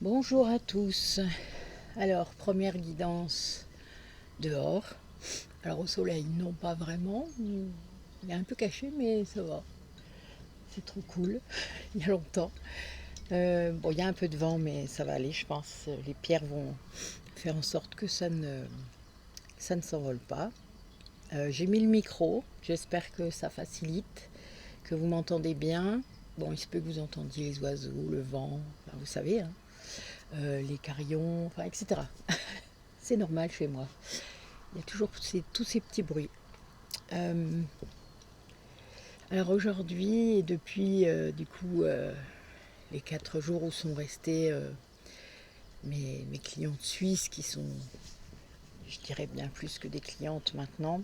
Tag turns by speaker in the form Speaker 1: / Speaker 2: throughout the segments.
Speaker 1: Bonjour à tous. Alors, première guidance dehors. Alors au soleil, non pas vraiment. Il est un peu caché, mais ça va. C'est trop cool. Il y a longtemps. Bon, il y a un peu de vent, mais ça va aller, je pense. Les pierres vont faire en sorte que ça ne s'envole pas. J'ai mis le micro. J'espère que ça facilite, que vous m'entendez bien. Bon, il se peut que vous entendiez les oiseaux, le vent, enfin, vous savez, hein, les carillons, enfin, etc. C'est normal chez moi. Il y a toujours tous ces petits bruits. Euh, alors aujourd'hui, et depuis les 4 jours où sont restés mes clientes suisses, qui sont, je dirais, bien plus que des clientes maintenant,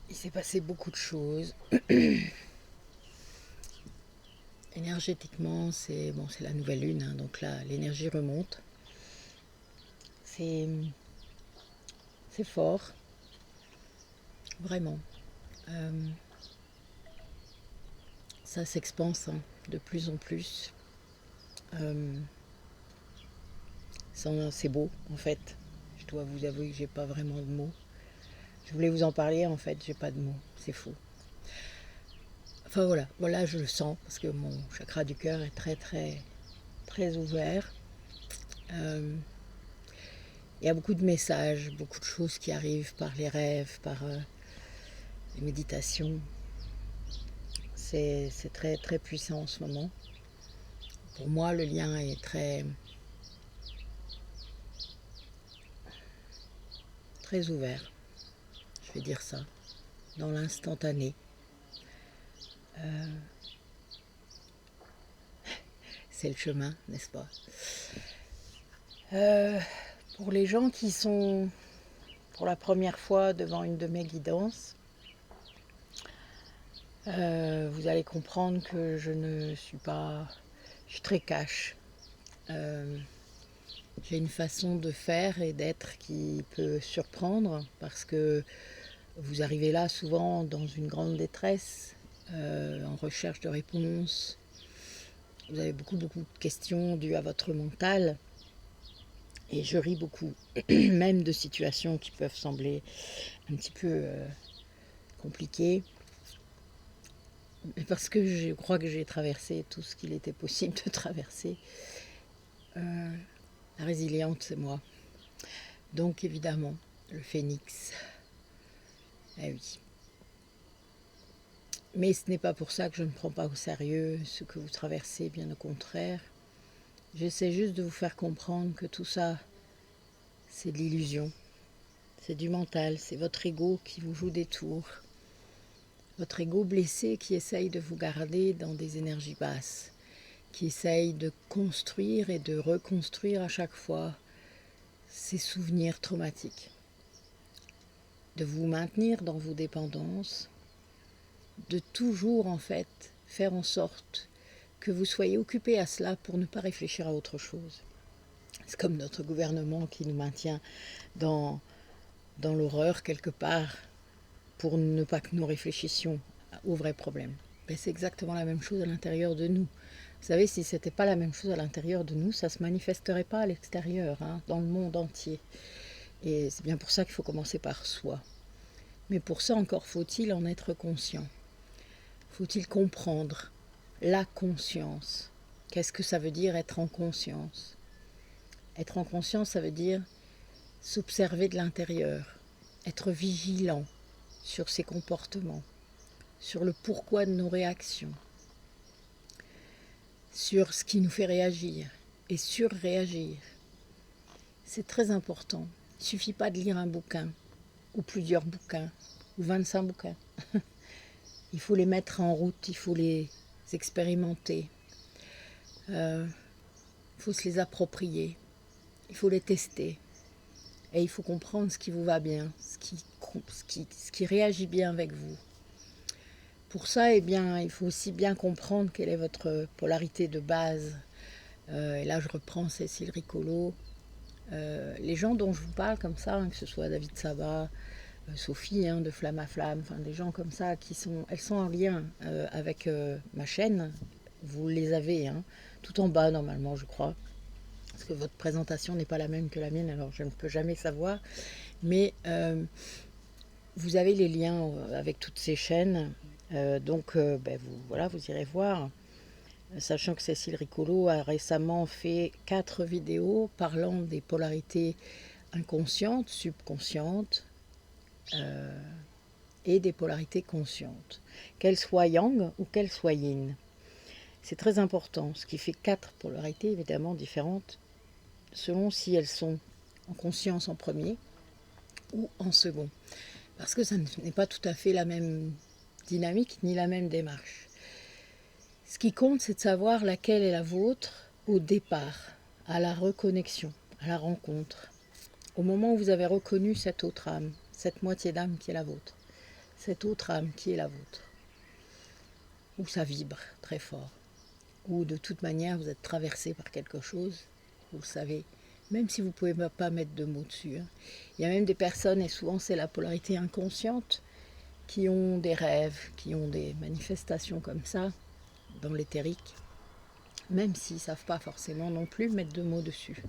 Speaker 1: il s'est passé beaucoup de choses. Énergétiquement, c'est la nouvelle lune, hein, donc là, l'énergie remonte. C'est, c'est fort, vraiment. Euh, Ça s'expanse, hein, de plus en plus. Euh, C'est beau, en fait. Je dois vous avouer que j'ai pas vraiment de mots. Je voulais vous en parler, en fait, j'ai pas de mots. C'est faux. Enfin voilà, je le sens parce que mon chakra du cœur est très très très ouvert. Euh, il y a beaucoup de messages, beaucoup de choses qui arrivent par les rêves, par les méditations. C'est très très puissant en ce moment. Pour moi, le lien est très très ouvert. Je vais dire ça, dans l'instantané. C'est le chemin, n'est-ce pas? Euh, pour les gens qui sont pour la première fois devant une de mes guidances, vous allez comprendre que je ne suis pas... Je suis très cash. Euh, j'ai une façon de faire et d'être qui peut surprendre parce que vous arrivez là souvent dans une grande détresse, en recherche de réponses. Vous avez beaucoup de questions dues à votre mental. Et je ris beaucoup, même de situations qui peuvent sembler un petit peu compliquées. Parce que je crois que j'ai traversé tout ce qu'il était possible de traverser. Euh, la résiliente, c'est moi. Donc évidemment, le phénix. Eh oui. Mais ce n'est pas pour ça que je ne prends pas au sérieux ce que vous traversez, bien au contraire. J'essaie juste de vous faire comprendre que tout ça, c'est de l'illusion. C'est du mental, c'est votre ego qui vous joue des tours. Votre ego blessé qui essaye de vous garder dans des énergies basses, qui essaye de construire et de reconstruire à chaque fois ces souvenirs traumatiques, de vous maintenir dans vos dépendances, de toujours en fait faire en sorte que vous soyez occupé à cela pour ne pas réfléchir à autre chose. C'est comme notre gouvernement qui nous maintient dans, dans l'horreur quelque part pour ne pas que nous réfléchissions aux vrais problèmes. Ben, c'est exactement la même chose à l'intérieur de nous. Vous savez, si ce n'était pas la même chose à l'intérieur de nous, ça ne se manifesterait pas à l'extérieur, hein, dans le monde entier. Et c'est bien pour ça qu'il faut commencer par soi. Mais pour ça, encore faut-il en être conscient. Faut-il comprendre la conscience. Qu'est-ce que ça veut dire être en conscience? Être en conscience, ça veut dire s'observer de l'intérieur, être vigilant sur ses comportements, sur le pourquoi de nos réactions, sur ce qui nous fait réagir et surréagir. C'est très important. Il ne suffit pas de lire un bouquin, ou plusieurs bouquins, ou 25 bouquins. Il faut les mettre en route, il faut les expérimenter. Il faut se les approprier, il faut les tester. Et il faut comprendre ce qui vous va bien, ce qui réagit bien avec vous. Pour ça, eh bien, il faut aussi bien comprendre quelle est votre polarité de base. Et là, je reprends Cécile Ricolo. Les gens dont je vous parle comme ça, hein, que ce soit David Sabat, Sophie hein, de Flamme à Flamme, enfin des gens comme ça elles sont en lien avec ma chaîne vous les avez, hein, tout en bas normalement je crois, parce que votre présentation n'est pas la même que la mienne, alors je ne peux jamais savoir, mais vous avez les liens avec toutes ces chaînes, voilà, vous irez voir. Sachant que Cécile Ricolo a récemment fait 4 vidéos parlant des polarités inconscientes, subconscientes et des polarités conscientes, qu'elles soient yang ou qu'elles soient yin. C'est très important, ce qui fait 4 polarités évidemment différentes selon si elles sont en conscience en premier ou en second. Parce que ça n'est pas tout à fait la même dynamique ni la même démarche. Ce qui compte, c'est de savoir laquelle est la vôtre au départ, à la reconnexion, à la rencontre. Au moment où vous avez reconnu cette autre âme, cette moitié d'âme qui est la vôtre, cette autre âme qui est la vôtre, où ça vibre très fort, où de toute manière vous êtes traversé par quelque chose, vous le savez, même si vous ne pouvez pas mettre de mots dessus. Il y a même des personnes, et souvent c'est la polarité inconsciente, qui ont des rêves, qui ont des manifestations comme ça, dans l'éthérique, même s'ils ne savent pas forcément non plus mettre de mots dessus.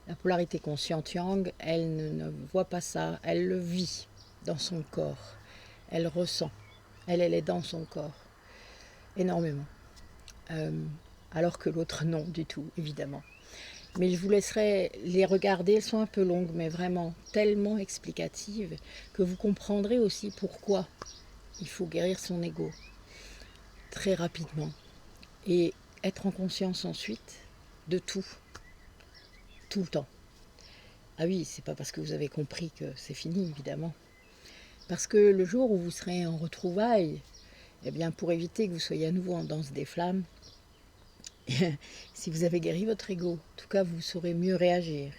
Speaker 1: La polarité consciente yang, elle ne voit pas ça, elle le vit dans son corps, elle ressent, elle est dans son corps, énormément. Alors que l'autre non du tout, évidemment. Mais je vous laisserai les regarder, elles sont un peu longues, mais vraiment tellement explicatives que vous comprendrez aussi pourquoi il faut guérir son ego très rapidement et être en conscience ensuite de tout le temps. Ah oui, c'est pas parce que vous avez compris que c'est fini, évidemment. Parce que le jour où vous serez en retrouvailles, eh bien, pour éviter que vous soyez à nouveau en danse des flammes, si vous avez guéri votre ego, en tout cas, vous saurez mieux réagir.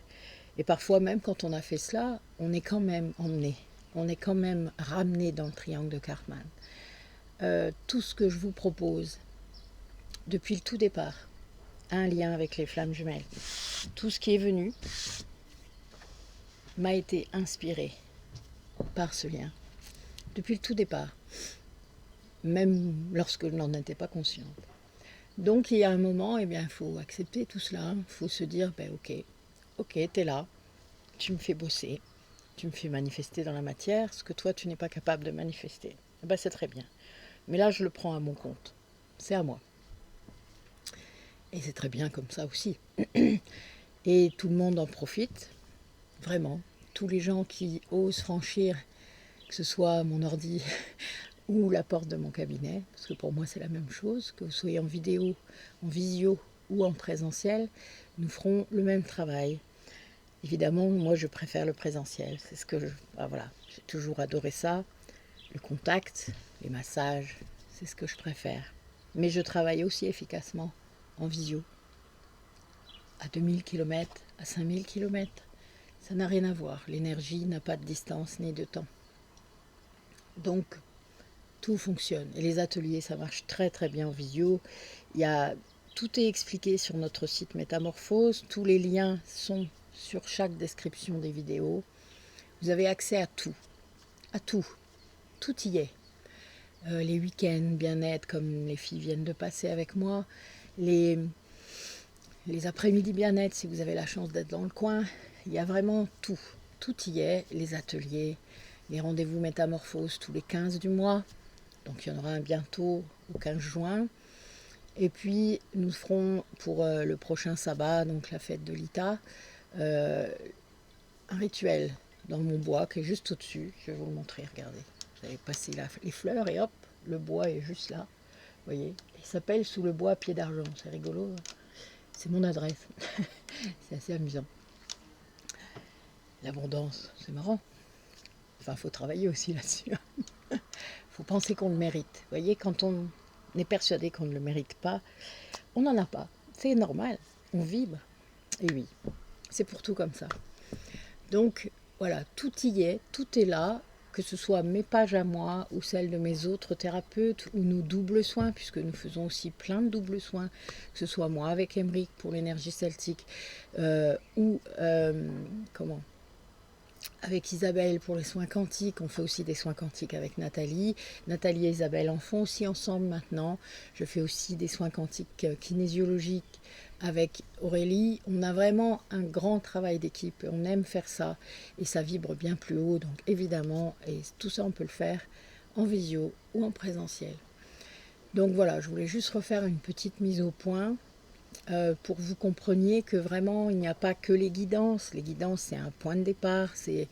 Speaker 1: Et parfois, même quand on a fait cela, on est quand même emmené, on est quand même ramené dans le triangle de Karman. Tout ce que je vous propose, depuis le tout départ, a un lien avec les flammes jumelles. Tout ce qui est venu m'a été inspiré par ce lien, depuis le tout départ, même lorsque je n'en étais pas consciente. Donc il y a un moment, eh bien, il faut accepter tout cela, il faut se dire, ok, t'es là, tu me fais bosser, tu me fais manifester dans la matière ce que toi tu n'es pas capable de manifester. C'est très bien. Mais là je le prends à mon compte, c'est à moi. Et c'est très bien comme ça aussi. Et tout le monde en profite, vraiment. Tous les gens qui osent franchir, que ce soit mon ordi ou la porte de mon cabinet, parce que pour moi c'est la même chose, que vous soyez en vidéo, en visio ou en présentiel, nous ferons le même travail. Évidemment, moi je préfère le présentiel, c'est ce que voilà, j'ai toujours adoré ça, le contact, les massages, c'est ce que je préfère. Mais je travaille aussi efficacement en visio, à 2000 km, à 5000 km, ça n'a rien à voir, l'énergie n'a pas de distance ni de temps. Donc, tout fonctionne. Et les ateliers, ça marche très très bien en visio. Tout est expliqué sur notre site Métamorphose. Tous les liens sont sur chaque description des vidéos. Vous avez accès à tout. À tout. Tout y est. Les week-ends bien-être, comme les filles viennent de passer avec moi. Les après-midi bien-être, si vous avez la chance d'être dans le coin. Il y a vraiment tout. Tout y est. Les ateliers, les rendez-vous Métamorphose tous les 15 du mois. Donc il y en aura un bientôt au 15 juin. Et puis nous ferons pour le prochain sabbat, donc la fête de l'Ita, un rituel dans mon bois qui est juste au-dessus. Je vais vous le montrer, regardez. Vous allez passer les fleurs et hop, le bois est juste là. Vous voyez, il s'appelle Sous le bois à pied d'argent. C'est rigolo. C'est mon adresse. C'est assez amusant. L'abondance, c'est marrant. Enfin, il faut travailler aussi là-dessus. Il faut penser qu'on le mérite. Vous voyez, quand on est persuadé qu'on ne le mérite pas, on n'en a pas. C'est normal. On vibre. Et oui, c'est pour tout comme ça. Donc, voilà, tout y est, tout est là, que ce soit mes pages à moi ou celles de mes autres thérapeutes ou nos doubles soins, puisque nous faisons aussi plein de doubles soins, que ce soit moi avec Emeric pour l'énergie celtique ou avec Isabelle pour les soins quantiques. On fait aussi des soins quantiques avec Nathalie. Nathalie et Isabelle en font aussi ensemble maintenant. Je fais aussi des soins quantiques kinésiologiques avec Aurélie. On a vraiment un grand travail d'équipe. On aime faire ça et ça vibre bien plus haut. Donc évidemment, et tout ça on peut le faire en visio ou en présentiel. Donc voilà, je voulais juste refaire une petite mise au point pour que vous compreniez que vraiment il n'y a pas que les guidances. Les guidances, c'est un point de départ, c'est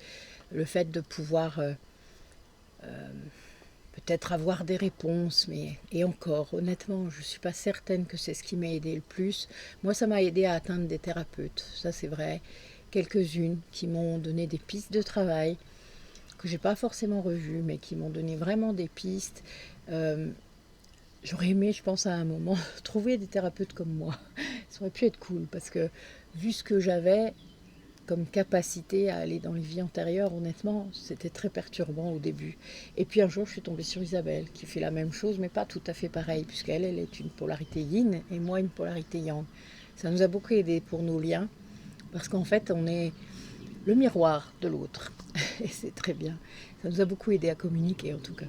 Speaker 1: le fait de pouvoir peut-être avoir des réponses, mais et encore, honnêtement, je ne suis pas certaine que c'est ce qui m'a aidé le plus. Moi, ça m'a aidé à atteindre des thérapeutes, ça c'est vrai, quelques-unes qui m'ont donné des pistes de travail que j'ai pas forcément revues, mais qui m'ont donné vraiment des pistes. J'aurais aimé, je pense, à un moment, trouver des thérapeutes comme moi. Ça aurait pu être cool, parce que vu ce que j'avais comme capacité à aller dans les vies antérieures, honnêtement, c'était très perturbant au début. Et puis un jour, je suis tombée sur Isabelle, qui fait la même chose, mais pas tout à fait pareil, puisqu'elle, elle est une polarité yin, et moi une polarité yang. Ça nous a beaucoup aidé pour nos liens, parce qu'en fait, on est le miroir de l'autre. Et c'est très bien. Ça nous a beaucoup aidé à communiquer, en tout cas.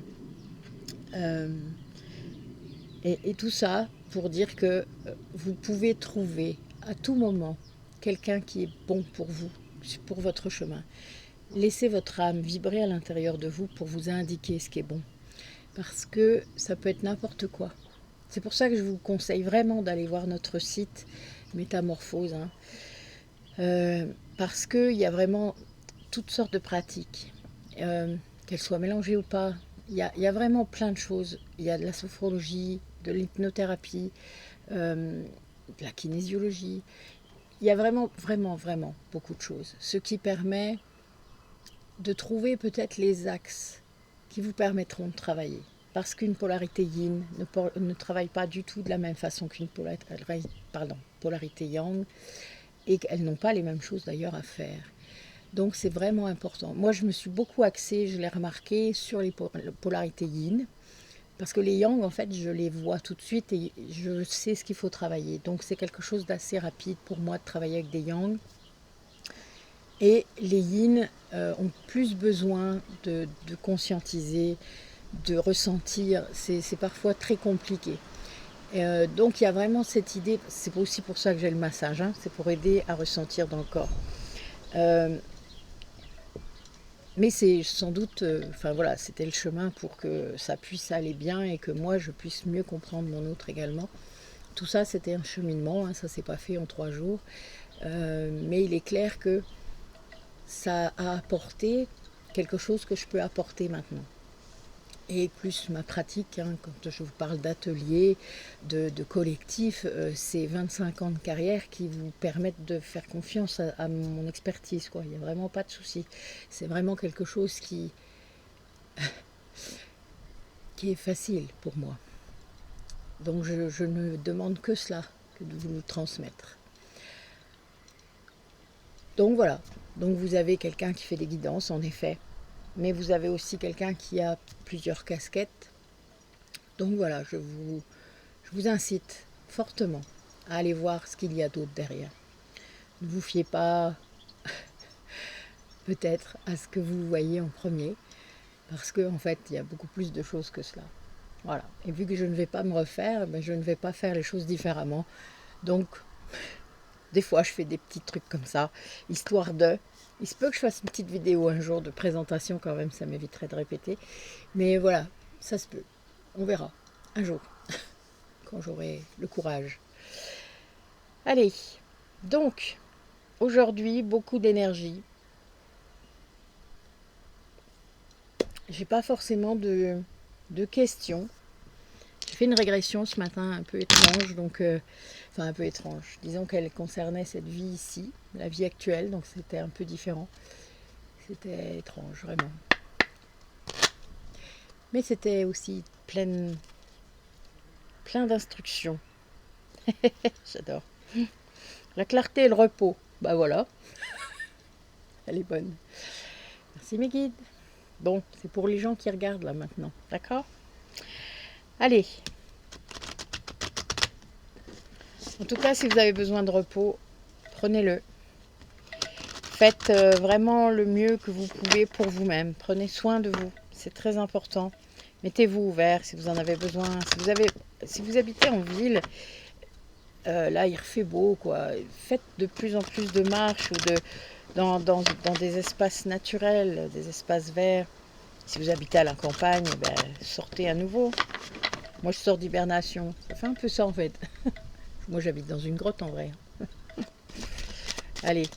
Speaker 1: Et tout ça pour dire que vous pouvez trouver à tout moment quelqu'un qui est bon pour vous, pour votre chemin. Laissez votre âme vibrer à l'intérieur de vous pour vous indiquer ce qui est bon. Parce que ça peut être n'importe quoi. C'est pour ça que je vous conseille vraiment d'aller voir notre site Métamorphose. Parce qu'il y a vraiment toutes sortes de pratiques. Qu'elles soient mélangées ou pas. Il y a vraiment plein de choses. Il y a de la sophrologie, de l'hypnothérapie, de la kinésiologie. Il y a vraiment, vraiment, vraiment beaucoup de choses. Ce qui permet de trouver peut-être les axes qui vous permettront de travailler. Parce qu'une polarité yin ne travaille pas du tout de la même façon qu'une polarité yang, et qu'elles n'ont pas les mêmes choses d'ailleurs à faire. Donc c'est vraiment important. Moi je me suis beaucoup axée, je l'ai remarqué, sur les polarités yin, parce que les yang, en fait, je les vois tout de suite et je sais ce qu'il faut travailler. Donc c'est quelque chose d'assez rapide pour moi de travailler avec des yang. Et les yin ont plus besoin de conscientiser, de ressentir. C'est parfois très compliqué. Donc il y a vraiment cette idée, c'est aussi pour ça que j'ai le massage, hein, c'est pour aider à ressentir dans le corps. Mais c'est sans doute, enfin voilà, c'était le chemin pour que ça puisse aller bien et que moi je puisse mieux comprendre mon autre également. Tout ça c'était un cheminement, hein, ça s'est pas fait en 3 jours. Mais il est clair que ça a apporté quelque chose que je peux apporter maintenant. Et plus ma pratique, hein, quand je vous parle d'atelier, de collectif, c'est 25 ans de carrière qui vous permettent de faire confiance à mon expertise, quoi. Il n'y a vraiment pas de souci. C'est vraiment quelque chose qui est facile pour moi. Donc je ne demande que cela, que de vous le transmettre. Donc voilà, donc vous avez quelqu'un qui fait des guidances, en effet, mais vous avez aussi quelqu'un qui a plusieurs casquettes. Donc voilà, je vous incite fortement à aller voir ce qu'il y a d'autre derrière. Ne vous fiez pas peut-être à ce que vous voyez en premier, parce qu'en fait, il y a beaucoup plus de choses que cela. Voilà. Et vu que je ne vais pas me refaire, ben, je ne vais pas faire les choses différemment. Donc, des fois, je fais des petits trucs comme ça, histoire de... Il se peut que je fasse une petite vidéo un jour de présentation quand même, ça m'éviterait de répéter. Mais voilà, ça se peut. On verra, un jour, quand j'aurai le courage. Allez, donc, aujourd'hui, beaucoup d'énergie. J'ai pas forcément de questions. J'ai fait une régression ce matin un peu étrange, donc enfin un peu étrange. Disons qu'elle concernait cette vie ici, la vie actuelle, donc c'était un peu différent. C'était étrange, vraiment. Mais c'était aussi plein d'instructions. J'adore. La clarté et le repos. Bah voilà. Elle est bonne. Merci mes guides. Bon, c'est pour les gens qui regardent là maintenant. D'accord ? Allez. En tout cas, si vous avez besoin de repos, prenez-le. Faites vraiment le mieux que vous pouvez pour vous-même. Prenez soin de vous, c'est très important. Mettez-vous ouvert si vous en avez besoin. Si vous habitez en ville, là il refait beau, quoi. Faites de plus en plus de marches ou dans des espaces naturels, des espaces verts. Si vous habitez à la campagne, ben, sortez à nouveau. Moi je sors d'hibernation, ça fait un peu ça en fait. Moi j'habite dans une grotte en vrai. Allez,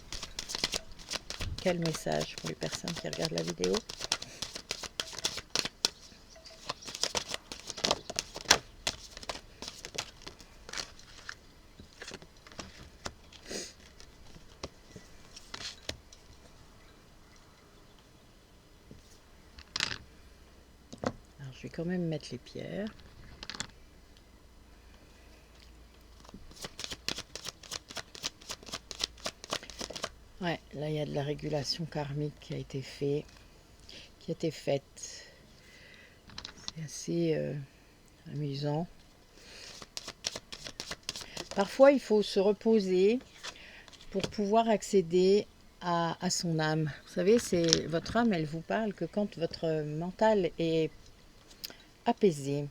Speaker 1: quel message pour les personnes qui regardent la vidéo. Alors je vais quand même mettre les pierres. Ouais, là il y a de la régulation karmique qui a été faite. C'est assez amusant. Parfois il faut se reposer pour pouvoir accéder à son âme. Vous savez, c'est votre âme, elle vous parle que quand votre mental est apaisé,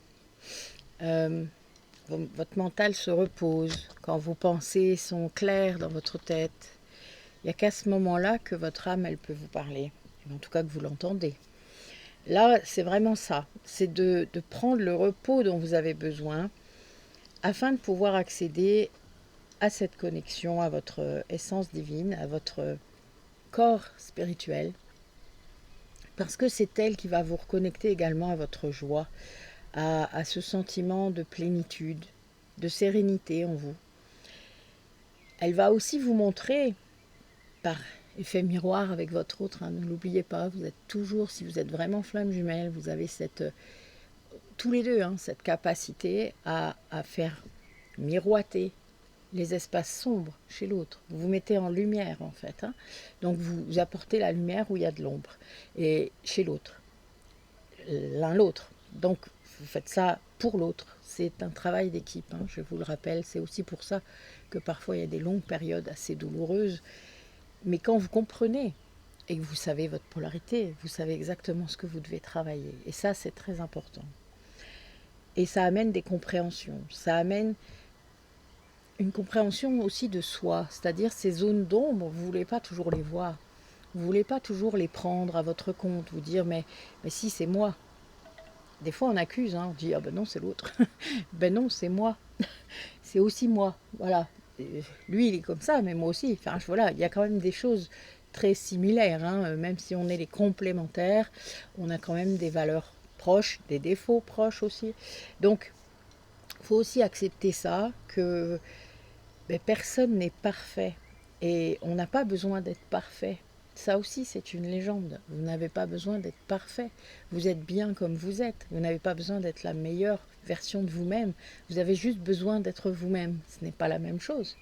Speaker 1: votre mental se repose, quand vos pensées sont claires dans votre tête, il n'y a qu'à ce moment-là que votre âme, elle peut vous parler, en tout cas que vous l'entendez. Là, c'est vraiment ça, c'est de prendre le repos dont vous avez besoin afin de pouvoir accéder à cette connexion, à votre essence divine, à votre corps spirituel, parce que c'est elle qui va vous reconnecter également à votre joie, à ce sentiment de plénitude, de sérénité en vous. Elle va aussi vous montrer, par effet miroir avec votre autre, ne l'oubliez pas, vous êtes toujours, si vous êtes vraiment flamme jumelle, vous avez tous les deux, cette capacité à faire miroiter les espaces sombres chez l'autre. Vous vous mettez en lumière en fait. Donc vous apportez la lumière où il y a de l'ombre. Et chez l'autre, l'un l'autre. Donc vous faites ça pour l'autre. C'est un travail d'équipe, je vous le rappelle. C'est aussi pour ça que parfois il y a des longues périodes assez douloureuses. Mais quand vous comprenez et que vous savez votre polarité, vous savez exactement ce que vous devez travailler. Et ça, c'est très important. Et ça amène des compréhensions. Ça amène une compréhension aussi de soi. C'est-à-dire ces zones d'ombre, vous ne voulez pas toujours les voir. Vous ne voulez pas toujours les prendre à votre compte. Vous dire, mais si, c'est moi. Des fois, on accuse. On dit, ah ben non, c'est l'autre. Ben non, c'est moi. C'est aussi moi. Voilà. Lui, il est comme ça, mais moi aussi. Enfin, voilà, il y a quand même des choses très similaires. Même si on est les complémentaires, on a quand même des valeurs proches, des défauts proches aussi. Donc, il faut aussi accepter ça, que personne n'est parfait. Et on n'a pas besoin d'être parfait. Ça aussi, c'est une légende. Vous n'avez pas besoin d'être parfait. Vous êtes bien comme vous êtes. Vous n'avez pas besoin d'être la meilleure version de vous-même. Vous avez juste besoin d'être vous-même. Ce n'est pas la même chose.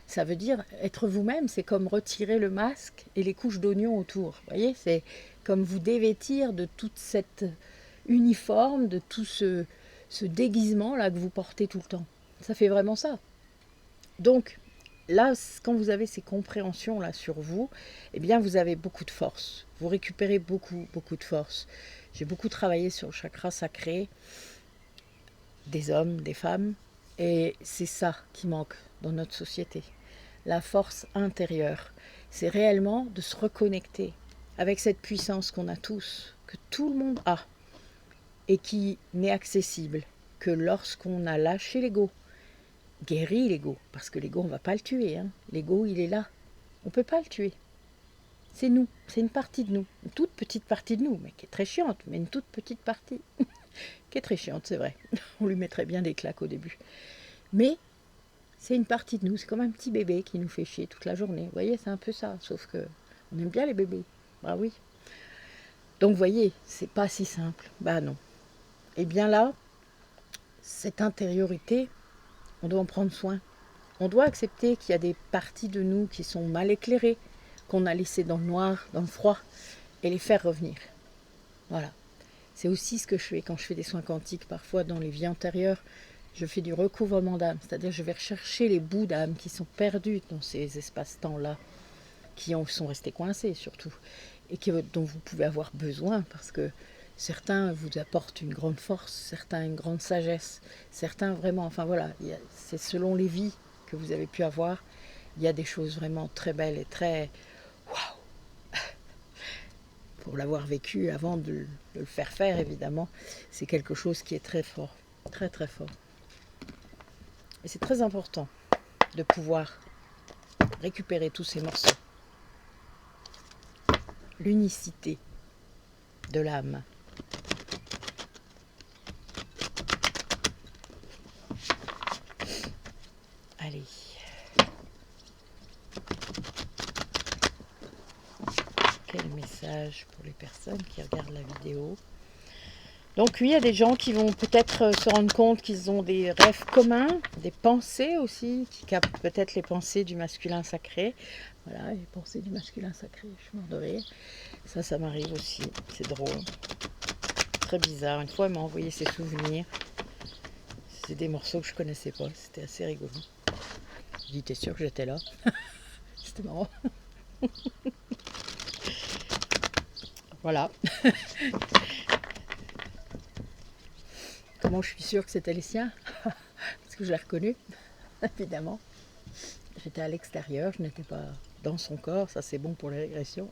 Speaker 1: Ça veut dire, être vous-même, c'est comme retirer le masque et les couches d'oignons autour. Vous voyez, c'est comme vous dévêtir de toute cette uniforme, de tout ce déguisement-là que vous portez tout le temps. Ça fait vraiment ça. Donc, là, quand vous avez ces compréhensions-là sur vous, eh bien, vous avez beaucoup de force. Vous récupérez beaucoup, beaucoup de force. J'ai beaucoup travaillé sur le chakra sacré des hommes, des femmes, et c'est ça qui manque dans notre société. La force intérieure, c'est réellement de se reconnecter avec cette puissance qu'on a tous, que tout le monde a, et qui n'est accessible que lorsqu'on a lâché l'ego, guéri l'ego, parce que l'ego, on ne va pas le tuer. L'ego, il est là. On ne peut pas le tuer. C'est nous, c'est une partie de nous, une toute petite partie de nous, mais qui est très chiante, mais une toute petite partie, qui est très chiante, c'est vrai. On lui mettrait bien des claques au début. Mais c'est une partie de nous, c'est comme un petit bébé qui nous fait chier toute la journée. Vous voyez, c'est un peu ça, sauf que on aime bien les bébés. Bah oui. Donc vous voyez, c'est pas si simple. Bah non. Et bien là, cette intériorité, on doit en prendre soin. On doit accepter qu'il y a des parties de nous qui sont mal éclairées, qu'on a laissées dans le noir, dans le froid, et les faire revenir. Voilà. C'est aussi ce que je fais quand je fais des soins quantiques, parfois dans les vies antérieures. Je fais du recouvrement d'âme, c'est-à-dire je vais rechercher les bouts d'âme qui sont perdus dans ces espaces-temps-là. sont restés coincés surtout, et dont vous pouvez avoir besoin, parce que certains vous apportent une grande force, certains une grande sagesse, certains vraiment, enfin voilà, c'est selon les vies que vous avez pu avoir, il y a des choses vraiment très belles et très waouh. Pour l'avoir vécu avant de le faire évidemment, c'est quelque chose qui est très fort, très très fort. Et c'est très important de pouvoir récupérer tous ces morceaux. L'unicité de l'âme. Allez. Quel message pour les personnes qui regardent la vidéo. Donc oui, il y a des gens qui vont peut-être se rendre compte qu'ils ont des rêves communs, des pensées aussi, qui captent peut-être les pensées du masculin sacré. Voilà, les pensées du masculin sacré, je suis mort de rire. Ça m'arrive aussi, c'est drôle. Très bizarre. Une fois, elle m'a envoyé ses souvenirs. C'est des morceaux que je connaissais pas, c'était assez rigolo. Je dis, t'es sûr que j'étais là? C'était marrant. Voilà. Comment je suis sûre que c'était les siens? Parce que je l'ai reconnu, évidemment. J'étais à l'extérieur, je n'étais pas dans son corps, ça c'est bon pour les régressions.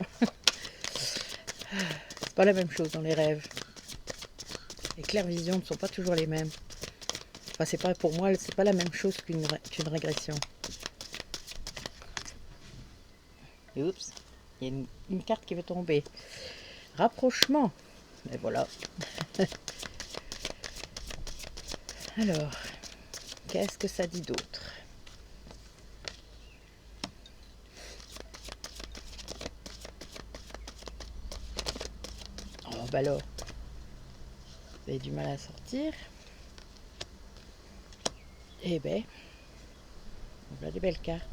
Speaker 1: C'est pas la même chose dans les rêves. Les clairvisions ne sont pas toujours les mêmes. Enfin, c'est pas, pour moi, c'est pas la même chose qu'une régression. Oups, il y a une carte qui veut tomber. Rapprochement. Et voilà. Alors, qu'est-ce que ça dit d'autre? Oh, bah alors, vous avez du mal à sortir. Eh ben, on a des belles cartes.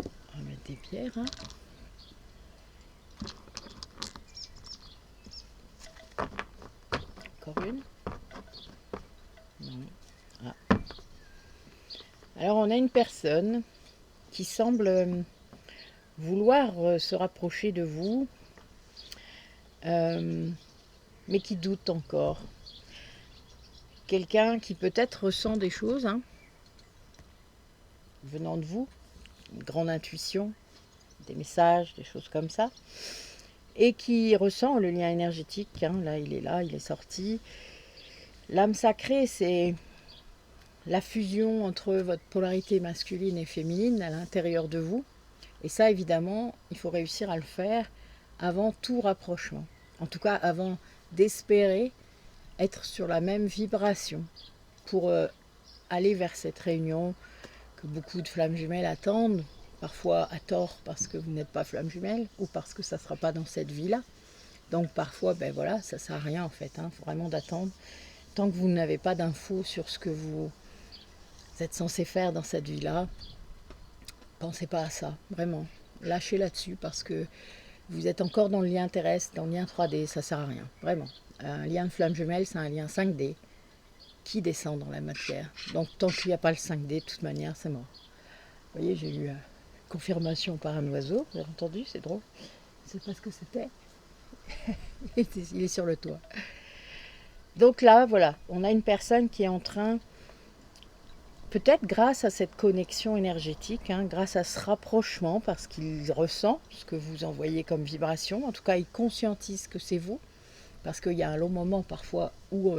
Speaker 1: On va mettre des pierres, hein. Encore une? Non. Ah. Alors, on a une personne qui semble vouloir se rapprocher de vous, mais qui doute encore. Quelqu'un qui peut-être ressent des choses, hein, venant de vous, une grande intuition, des messages, des choses comme ça, et qui ressent le lien énergétique, hein, là, il est sorti. L'âme sacrée, c'est la fusion entre votre polarité masculine et féminine à l'intérieur de vous. Et ça, évidemment, il faut réussir à le faire avant tout rapprochement. En tout cas, avant d'espérer être sur la même vibration pour aller vers cette réunion que beaucoup de flammes jumelles attendent, parfois à tort parce que vous n'êtes pas flamme jumelle ou parce que ça ne sera pas dans cette vie-là. Donc parfois, ben voilà, ça ne sert à rien en fait, hein, vraiment d'attendre. Tant que vous n'avez pas d'infos sur ce que vous êtes censé faire dans cette vie-là, pensez pas à ça, vraiment. Lâchez là-dessus parce que vous êtes encore dans le lien terrestre, dans le lien 3D, ça sert à rien, vraiment. Un lien de flamme jumelle, c'est un lien 5D qui descend dans la matière. Donc tant qu'il n'y a pas le 5D, de toute manière, c'est mort. Vous voyez, j'ai eu confirmation par un oiseau, vous avez entendu, c'est drôle. Je ne sais pas ce que c'était. Il est sur le toit. Donc là, voilà, on a une personne qui est en train, peut-être grâce à cette connexion énergétique, hein, grâce à ce rapprochement, parce qu'il ressent ce que vous envoyez comme vibration, en tout cas il conscientise que c'est vous, parce qu'il y a un long moment parfois où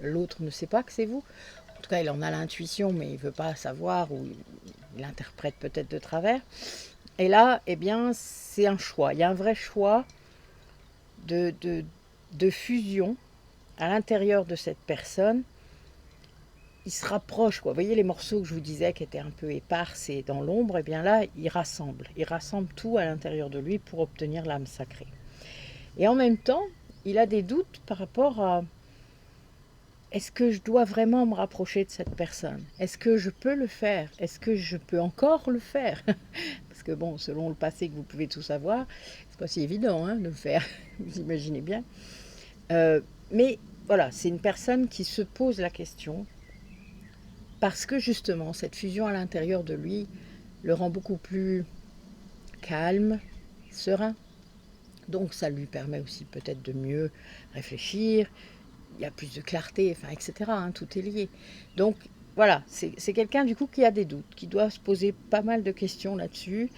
Speaker 1: l'autre ne sait pas que c'est vous. En tout cas, il en a l'intuition, mais il ne veut pas savoir, ou il interprète peut-être de travers. Et là, eh bien, c'est un choix. Il y a un vrai choix de fusion à l'intérieur de cette personne. Il se rapproche, quoi. Vous voyez les morceaux que je vous disais qui étaient un peu éparses et dans l'ombre, eh bien là, il rassemble tout à l'intérieur de lui pour obtenir l'âme sacrée. Et en même temps, il a des doutes par rapport à: est-ce que je dois vraiment me rapprocher de cette personne? Est-ce que je peux le faire? Est-ce que je peux encore le faire? Parce que bon, selon le passé que vous pouvez tout savoir, c'est pas si évident, hein, de le faire, vous imaginez bien. Mais voilà, c'est une personne qui se pose la question parce que justement, cette fusion à l'intérieur de lui le rend beaucoup plus calme, serein. Donc ça lui permet aussi peut-être de mieux réfléchir, il y a plus de clarté, enfin, etc. Hein, tout est lié. Donc voilà, c'est quelqu'un du coup qui a des doutes, qui doit se poser pas mal de questions là-dessus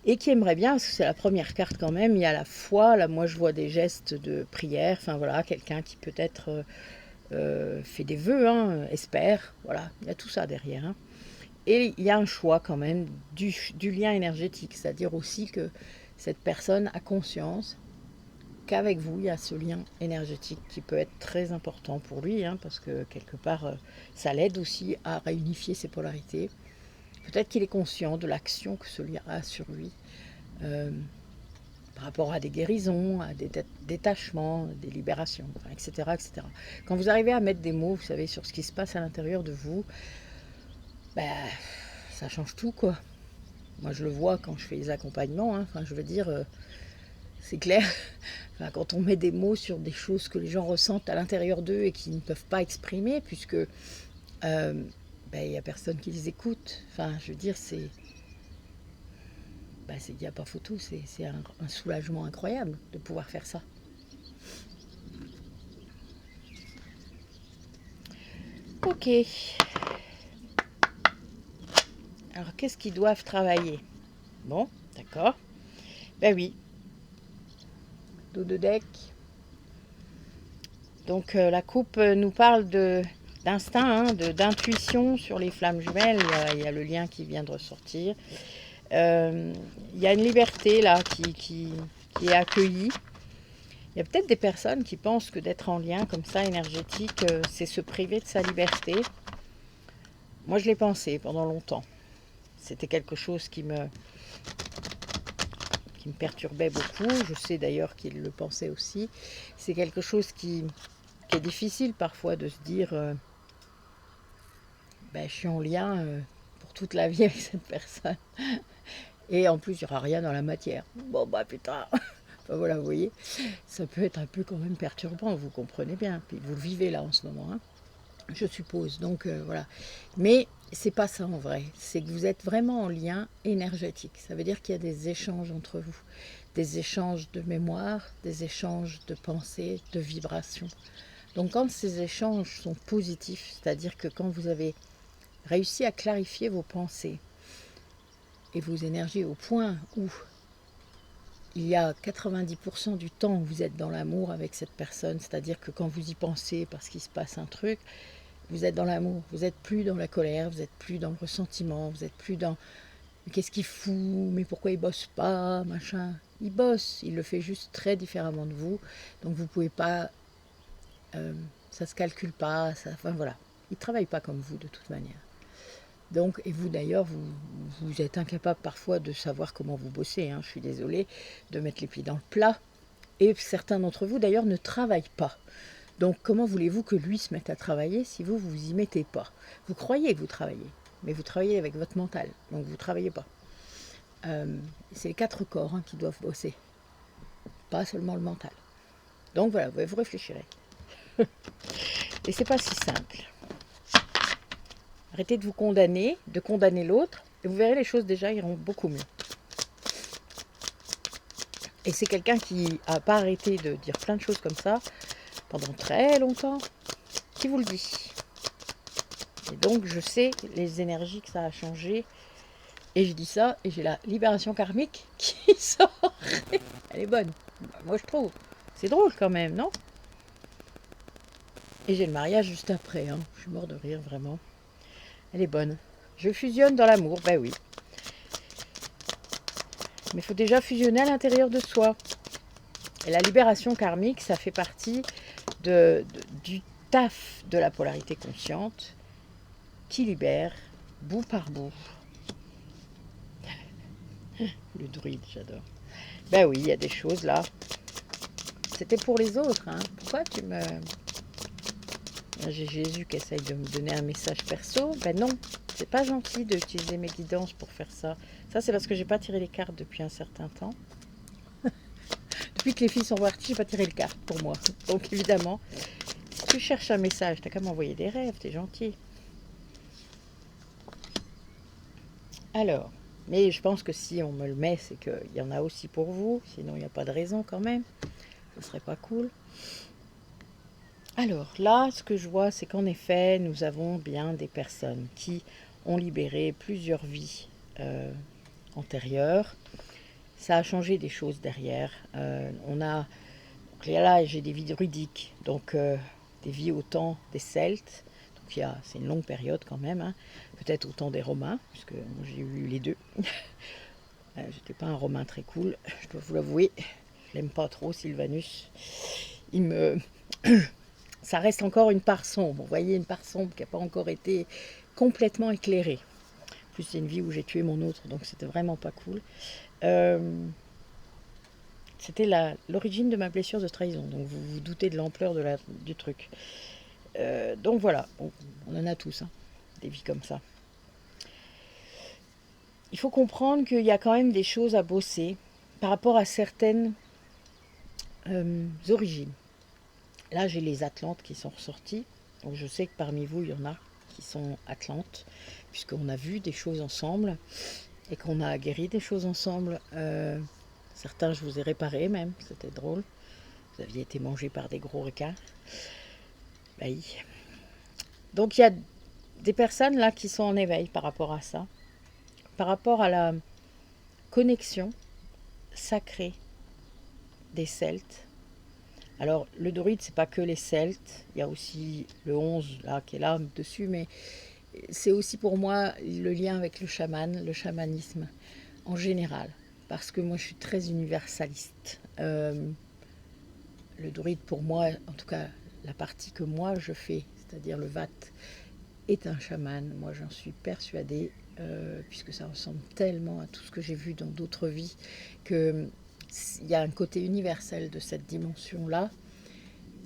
Speaker 1: et qui aimerait bien, parce que c'est la première carte quand même, il y a la foi, là moi je vois des gestes de prière, enfin voilà, quelqu'un qui peut-être fait des vœux, hein, espère, voilà, il y a tout ça derrière. Hein. Et il y a un choix quand même du lien énergétique, c'est-à-dire aussi que cette personne a conscience qu'avec vous, il y a ce lien énergétique qui peut être très important pour lui, hein, parce que quelque part, ça l'aide aussi à réunifier ses polarités. Peut-être qu'il est conscient de l'action que ce lien a sur lui, euh, par rapport à des guérisons, à des détachements, des libérations, enfin, etc., etc. Quand vous arrivez à mettre des mots, vous savez, sur ce qui se passe à l'intérieur de vous, ben, ça change tout, quoi. Moi, je le vois quand je fais les accompagnements, hein, enfin, je veux dire, c'est clair. Enfin, quand on met des mots sur des choses que les gens ressentent à l'intérieur d'eux et qu'ils ne peuvent pas exprimer, puisque il n'y a personne qui les écoute. Enfin, je veux dire, il n'y a pas photo, c'est un soulagement incroyable de pouvoir faire ça. Ok. Alors, qu'est-ce qu'ils doivent travailler? Bon, d'accord. Ben oui. Dos de deck. Donc, la coupe nous parle d'instinct, hein, d'intuition sur les flammes jumelles. Il y a le lien qui vient de ressortir. Il y a une liberté là qui est accueillie. Il y a peut-être des personnes qui pensent que d'être en lien comme ça, énergétique, c'est se priver de sa liberté. Moi, je l'ai pensé pendant longtemps. C'était quelque chose qui me perturbait beaucoup. Je sais d'ailleurs qu'il le pensait aussi. C'est quelque chose qui est difficile parfois de se dire je suis en lien pour toute la vie avec cette personne. Et en plus, il n'y aura rien dans la matière. Bon, putain. Enfin, voilà, vous voyez, ça peut être un peu quand même perturbant, vous comprenez bien. Puis vous le vivez là en ce moment, hein, je suppose. Donc voilà. Mais c'est pas ça en vrai. C'est que vous êtes vraiment en lien énergétique. Ça veut dire qu'il y a des échanges entre vous. Des échanges de mémoire, des échanges de pensée, de vibrations. Donc quand ces échanges sont positifs, c'est-à-dire que quand vous avez réussi à clarifier vos pensées et vos énergies au point où il y a 90% du temps où vous êtes dans l'amour avec cette personne, c'est-à-dire que quand vous y pensez parce qu'il se passe un truc, vous êtes dans l'amour, vous n'êtes plus dans la colère, vous n'êtes plus dans le ressentiment, vous n'êtes plus dans qu'est-ce qu'il fout, mais pourquoi il bosse pas, machin. Il bosse, il le fait juste très différemment de vous, donc vous pouvez pas, ça se calcule pas, enfin voilà, il travaille pas comme vous de toute manière. Donc, et vous d'ailleurs, vous êtes incapable parfois de savoir comment vous bossez, hein, je suis désolée, de mettre les pieds dans le plat. Et certains d'entre vous d'ailleurs ne travaillent pas. Donc comment voulez-vous que lui se mette à travailler si vous vous y mettez pas? Vous croyez que vous travaillez, mais vous travaillez avec votre mental, donc vous ne travaillez pas. C'est les 4 corps hein, qui doivent bosser, pas seulement le mental. Donc voilà, vous réfléchirez. Et c'est pas si simple. Arrêtez de vous condamner, de condamner l'autre, et vous verrez les choses déjà iront beaucoup mieux. Et c'est quelqu'un qui n'a pas arrêté de dire plein de choses comme ça pendant très longtemps, qui vous le dit. Et donc je sais les énergies que ça a changé, et je dis ça, et j'ai la libération karmique qui sort. Elle est bonne, moi je trouve. C'est drôle quand même, non? Et j'ai le mariage juste après, hein. Je suis mort de rire, vraiment. Elle est bonne. Je fusionne dans l'amour, ben oui. Mais il faut déjà fusionner à l'intérieur de soi. Et la libération karmique, ça fait partie du taf de la polarité consciente qui libère bout par bout. Le druide, j'adore. Ben oui, il y a des choses là. C'était pour les autres, hein. Pourquoi tu me... J'ai Jésus qui essaye de me donner un message perso. Ben non, c'est pas gentil d'utiliser mes guidances pour faire ça. Ça, c'est parce que j'ai pas tiré les cartes depuis un certain temps. Depuis que les filles sont parties, j'ai pas tiré les cartes pour moi. Donc évidemment, si tu cherches un message, t'as qu'à m'envoyer des rêves, t'es gentil. Alors, mais je pense que si on me le met, c'est qu'il y en a aussi pour vous, sinon il n'y a pas de raison quand même, ce serait pas cool. Alors là, ce que je vois, c'est qu'en effet, nous avons bien des personnes qui ont libéré plusieurs vies antérieures. Ça a changé des choses derrière. On a, donc là, j'ai des vies druidiques, donc des vies au temps des Celtes. Donc c'est une longue période quand même, hein. Peut-être au temps des Romains, puisque j'ai eu les deux. J'étais pas un Romain très cool, je dois vous l'avouer. Je l'aime pas trop, Sylvanus. Il me ça reste encore une part sombre. Vous voyez, une part sombre qui n'a pas encore été complètement éclairée. En plus, c'est une vie où j'ai tué mon autre, donc c'était vraiment pas cool. C'était l'origine de ma blessure de trahison, donc vous vous doutez de l'ampleur du truc. Donc voilà, on en a tous, hein, des vies comme ça. Il faut comprendre qu'il y a quand même des choses à bosser par rapport à certaines origines. Là, j'ai les Atlantes qui sont ressorties. Donc je sais que parmi vous, il y en a qui sont Atlantes, puisqu'on a vu des choses ensemble et qu'on a guéri des choses ensemble. Certains, je vous ai réparés même, c'était drôle. Vous aviez été mangés par des gros requins. Bah oui. Donc il y a des personnes là qui sont en éveil par rapport à ça, par rapport à la connexion sacrée des Celtes. Alors le druide, c'est pas que les Celtes, il y a aussi le 11 là qui est là dessus, mais c'est aussi pour moi le lien avec le chaman, le chamanisme en général, parce que moi je suis très universaliste. Le druide pour moi, en tout cas la partie que moi je fais, c'est-à-dire le vat, est un chaman. Moi j'en suis persuadée, puisque ça ressemble tellement à tout ce que j'ai vu dans d'autres vies, qu'il y a un côté universel de cette dimension-là,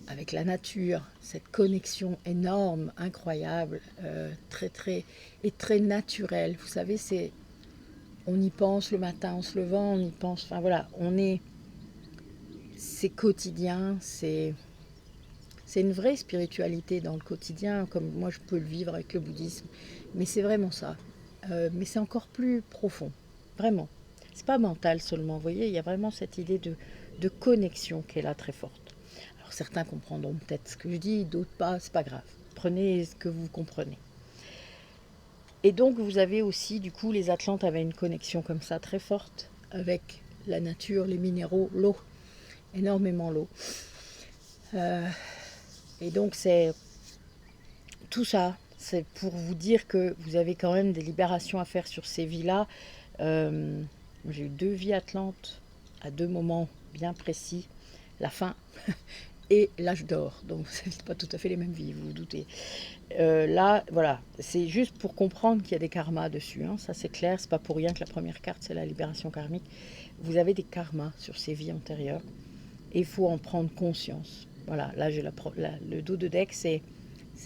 Speaker 1: avec la nature, cette connexion énorme, incroyable, très naturelle. Vous savez, on y pense le matin en se levant, on y pense, enfin voilà, c'est quotidien, c'est une vraie spiritualité dans le quotidien, comme moi je peux le vivre avec le bouddhisme, mais c'est vraiment ça. Mais c'est encore plus profond, vraiment. C'est pas mental seulement, vous voyez, il y a vraiment cette idée de connexion qui est là très forte. Alors certains comprendront peut-être ce que je dis, d'autres pas, c'est pas grave. Prenez ce que vous comprenez. Et donc vous avez aussi, du coup, les Atlantes avaient une connexion comme ça très forte avec la nature, les minéraux, l'eau, énormément l'eau. Et donc c'est tout ça, c'est pour vous dire que vous avez quand même des libérations à faire sur ces vies-là. J'ai eu 2 vies Atlantes à 2 moments bien précis, la fin et l'âge d'or. Donc c'est pas tout à fait les mêmes vies, vous vous doutez. Là, voilà, c'est juste pour comprendre qu'il y a des karmas dessus, hein, ça c'est clair, c'est pas pour rien que la première carte c'est la libération karmique. Vous avez des karmas sur ces vies antérieures et il faut en prendre conscience. Voilà, là j'ai le dos de deck, c'est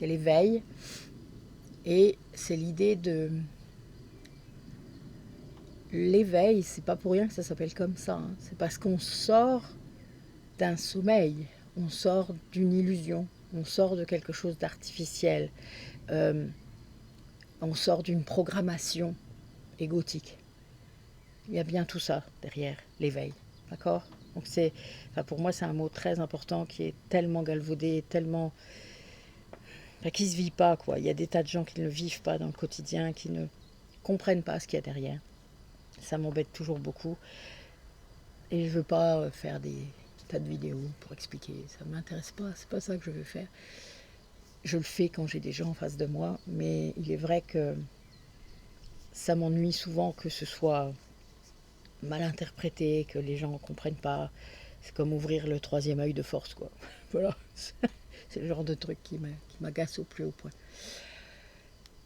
Speaker 1: l'éveil et c'est l'idée de l'éveil, c'est pas pour rien que ça s'appelle comme ça, hein. C'est parce qu'on sort d'un sommeil, on sort d'une illusion, on sort de quelque chose d'artificiel, on sort d'une programmation égotique. Il y a bien tout ça derrière l'éveil, d'accord? Donc pour moi c'est un mot très important qui est tellement galvaudé, tellement, qui se vit pas quoi. Il y a des tas de gens qui ne le vivent pas dans le quotidien, qui ne comprennent pas ce qu'il y a derrière. Ça m'embête toujours beaucoup. Et je veux pas faire des tas de vidéos pour expliquer. Ça m'intéresse pas. C'est pas ça que je veux faire. Je le fais quand j'ai des gens en face de moi, mais il est vrai que ça m'ennuie souvent que ce soit mal interprété, que les gens ne comprennent pas. C'est comme ouvrir le troisième œil de force, quoi. Voilà. C'est le genre de truc qui m'agace au plus haut point.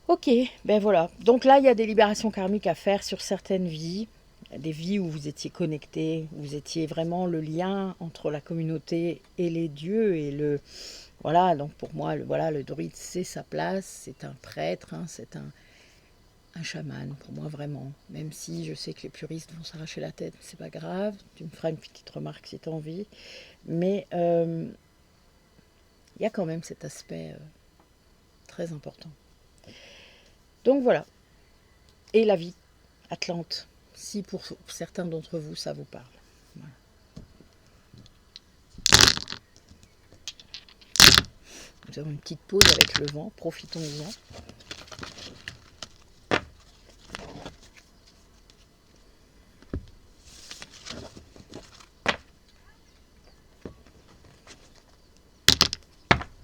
Speaker 1: Ok, ben voilà. Donc là, il y a des libérations karmiques à faire sur certaines vies, des vies où vous étiez connectés, où vous étiez vraiment le lien entre la communauté et les dieux et le voilà. Donc pour moi, le druide c'est sa place, c'est un prêtre, hein, c'est un chaman pour moi vraiment. Même si je sais que les puristes vont s'arracher la tête, c'est pas grave. Tu me feras une petite remarque si tu as envie, mais il y a quand même cet aspect très important. Donc voilà. Et la vie. Atlante, si pour certains d'entre vous ça vous parle. Voilà. Nous avons une petite pause avec le vent, profitons-en.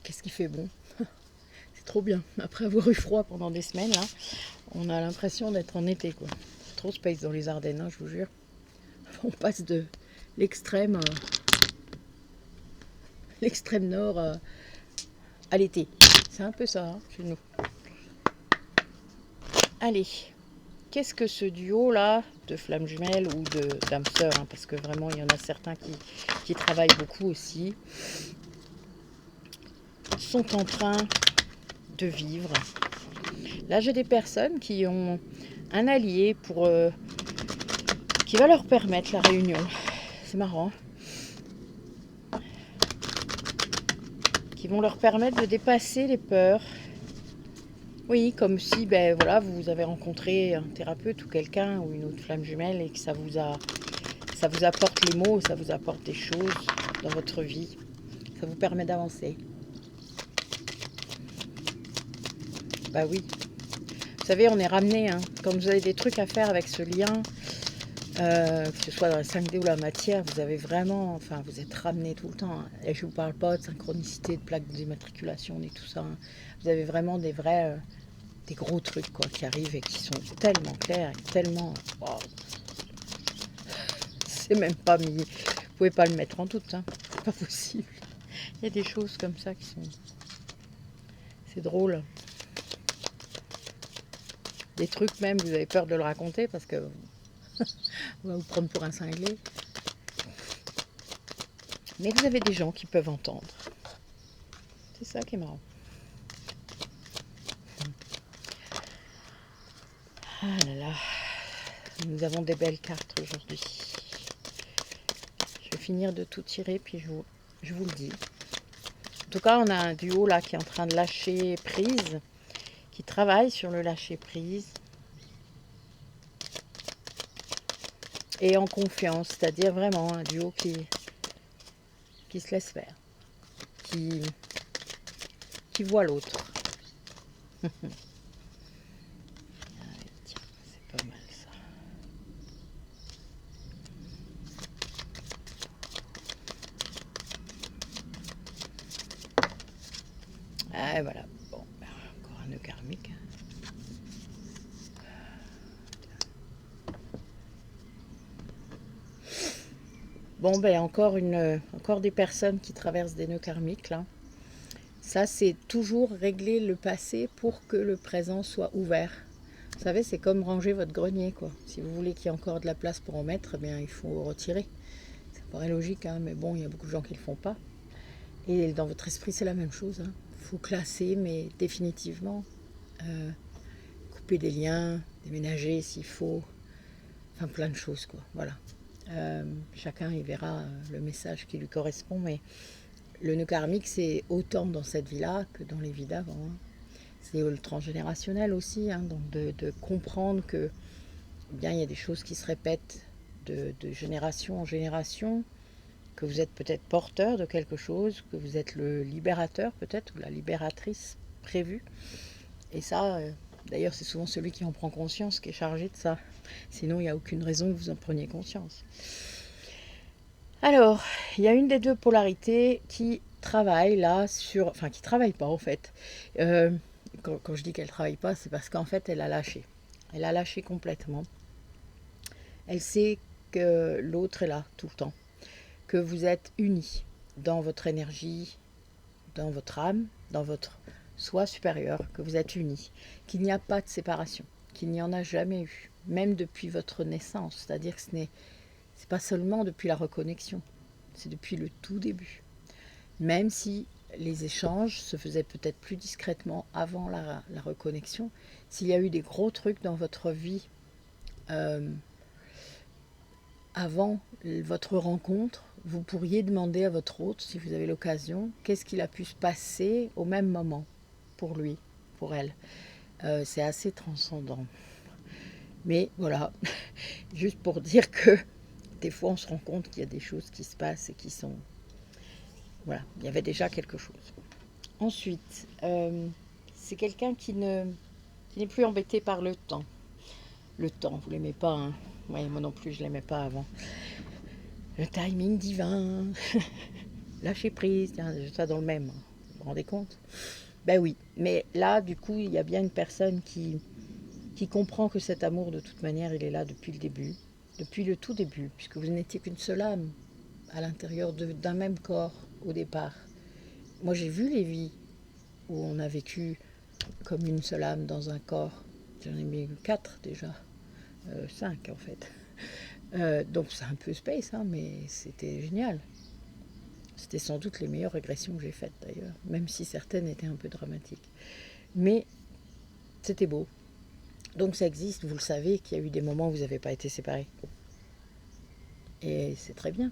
Speaker 1: Qu'est-ce qui fait bon? C'est trop bien. Après avoir eu froid pendant des semaines, là, on a l'impression d'être en été, quoi. C'est trop space dans les Ardennes, hein, je vous jure. On passe de l'extrême nord à l'été. C'est un peu ça, hein, chez nous. Allez, qu'est-ce que ce duo-là de flammes jumelles ou d'âmes sœurs, hein, parce que vraiment, il y en a certains qui travaillent beaucoup aussi, sont en train de vivre. Là, j'ai des personnes qui ont un allié qui va leur permettre la réunion. C'est marrant. Qui vont leur permettre de dépasser les peurs. Oui, comme si ben, voilà, vous avez rencontré un thérapeute ou quelqu'un ou une autre flamme jumelle et que ça vous apporte les mots, ça vous apporte des choses dans votre vie. Ça vous permet d'avancer. Bah oui. Vous savez, on est ramené, hein, quand vous avez des trucs à faire avec ce lien, que ce soit dans la 5D ou la matière, vous avez vraiment, enfin, vous êtes ramené tout le temps. Hein. Et je ne vous parle pas de synchronicité, de plaques d'immatriculation et tout ça. Hein. Vous avez vraiment des vrais, des gros trucs quoi, qui arrivent et qui sont tellement clairs, et tellement, wow. C'est même pas mis. Vous pouvez pas le mettre en doute, hein. C'est pas possible. Il y a des choses comme ça qui sont, c'est drôle. Des trucs même, vous avez peur de le raconter parce que on va vous prendre pour un cinglé. Mais vous avez des gens qui peuvent entendre. C'est ça qui est marrant. Ah là là. Nous avons des belles cartes aujourd'hui. Je vais finir de tout tirer puis je vous le dis. En tout cas, on a un duo là qui est en train de lâcher prise, qui travaille sur le lâcher prise. Et en confiance, c'est-à-dire vraiment un duo qui se laisse faire, qui voit l'autre. Tiens, c'est pas mal ça. Ah voilà, bon, encore un nœud karmique. Bon ben encore des personnes qui traversent des nœuds karmiques là. Ça c'est toujours régler le passé pour que le présent soit ouvert. Vous savez, c'est comme ranger votre grenier quoi. Si vous voulez qu'il y ait encore de la place pour en mettre, eh bien il faut retirer. Ça paraît logique, hein, mais bon, il y a beaucoup de gens qui ne le font pas. Et dans votre esprit, c'est la même chose. Hein. Faut classer, mais définitivement. Couper des liens, déménager s'il faut. Enfin, plein de choses, quoi. Voilà. Chacun y verra le message qui lui correspond, mais le nœud karmique, c'est autant dans cette vie-là que dans les vies d'avant. Hein. C'est le transgénérationnel aussi, hein, donc de comprendre que eh bien, il y a des choses qui se répètent de génération en génération, que vous êtes peut-être porteur de quelque chose, que vous êtes le libérateur peut-être, ou la libératrice prévue. Et ça, d'ailleurs, c'est souvent celui qui en prend conscience qui est chargé de ça. Sinon, il n'y a aucune raison que vous en preniez conscience. Alors, il y a une des deux polarités qui travaille là sur... Enfin, qui ne travaille pas en fait. Quand je dis qu'elle ne travaille pas, c'est parce qu'en fait, elle a lâché. Elle a lâché complètement. Elle sait que l'autre est là tout le temps. Que vous êtes unis dans votre énergie, dans votre âme, dans votre soi supérieur, que vous êtes unis, qu'il n'y a pas de séparation, qu'il n'y en a jamais eu, même depuis votre naissance. C'est-à-dire que c'est pas seulement depuis la reconnexion, c'est depuis le tout début. Même si les échanges se faisaient peut-être plus discrètement avant la reconnexion, s'il y a eu des gros trucs dans votre vie avant votre rencontre, vous pourriez demander à votre hôte, si vous avez l'occasion, qu'est-ce qu'il a pu se passer au même moment pour lui, pour elle. C'est assez transcendant. Mais voilà, juste pour dire que des fois on se rend compte qu'il y a des choses qui se passent et qui sont... Voilà, il y avait déjà quelque chose. Ensuite, c'est quelqu'un qui n'est plus embêté par le temps. Le temps, vous l'aimez pas, hein? Ouais, moi non plus, je l'aimais pas avant. Le timing divin, lâcher prise, tiens, ça dans le même, hein. Vous vous rendez compte? Ben oui, mais là, du coup, il y a bien une personne qui comprend que cet amour, de toute manière, il est là depuis le début, depuis le tout début, puisque vous n'étiez qu'une seule âme à l'intérieur d'un même corps au départ. Moi, j'ai vu les vies où on a vécu comme une seule âme dans un corps. J'en ai mis 4 déjà, 5 en fait. Donc c'est un peu space, hein, mais c'était génial. C'était sans doute les meilleures régressions que j'ai faites d'ailleurs, même si certaines étaient un peu dramatiques. Mais c'était beau. Donc ça existe, vous le savez, qu'il y a eu des moments où vous n'avez pas été séparés. Et c'est très bien.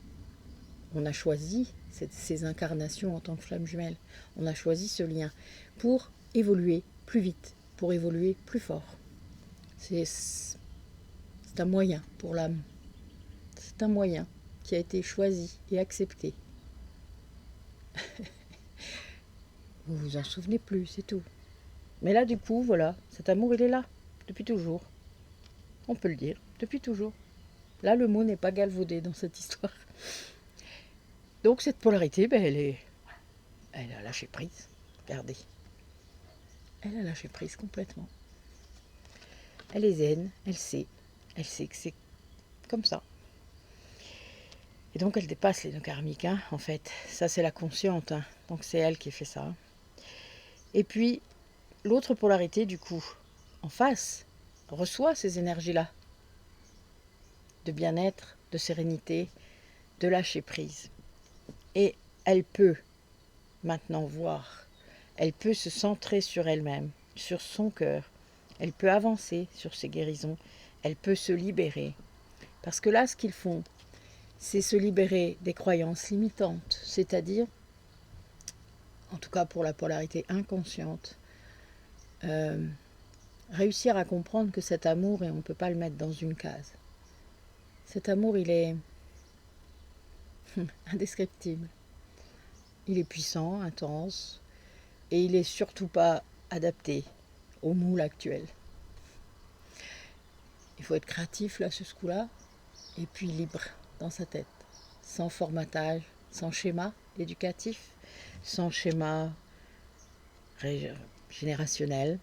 Speaker 1: On a choisi ces incarnations en tant que flamme jumelle. On a choisi ce lien pour évoluer plus vite, pour évoluer plus fort. C'est un moyen pour l'âme. C'est un moyen qui a été choisi et accepté. Vous vous en souvenez plus, c'est tout. Mais là, du coup, voilà, cet amour, il est là, depuis toujours. On peut le dire, depuis toujours. Là, le mot n'est pas galvaudé dans cette histoire. Donc, cette polarité, ben, elle a lâché prise. Regardez. Elle a lâché prise complètement. Elle est zen, elle sait. Elle sait que c'est comme ça. Et donc, elle dépasse les nœuds karmiques, hein, en fait. Ça, c'est la consciente, hein. Donc, c'est elle qui fait ça. Et puis, l'autre polarité, du coup, en face, reçoit ces énergies-là. De bien-être, de sérénité, de lâcher prise. Et elle peut maintenant voir. Elle peut se centrer sur elle-même, sur son cœur. Elle peut avancer sur ses guérisons. Elle peut se libérer. Parce que là, ce qu'ils font, c'est se libérer des croyances limitantes. C'est-à-dire, en tout cas pour la polarité inconsciente, réussir à comprendre que cet amour, et on ne peut pas le mettre dans une case. Cet amour, il est indescriptible. Il est puissant, intense, et il n'est surtout pas adapté au moule actuel. Il faut être créatif là, ce coup-là, et puis libre dans sa tête, sans formatage, sans schéma éducatif, sans schéma générationnel.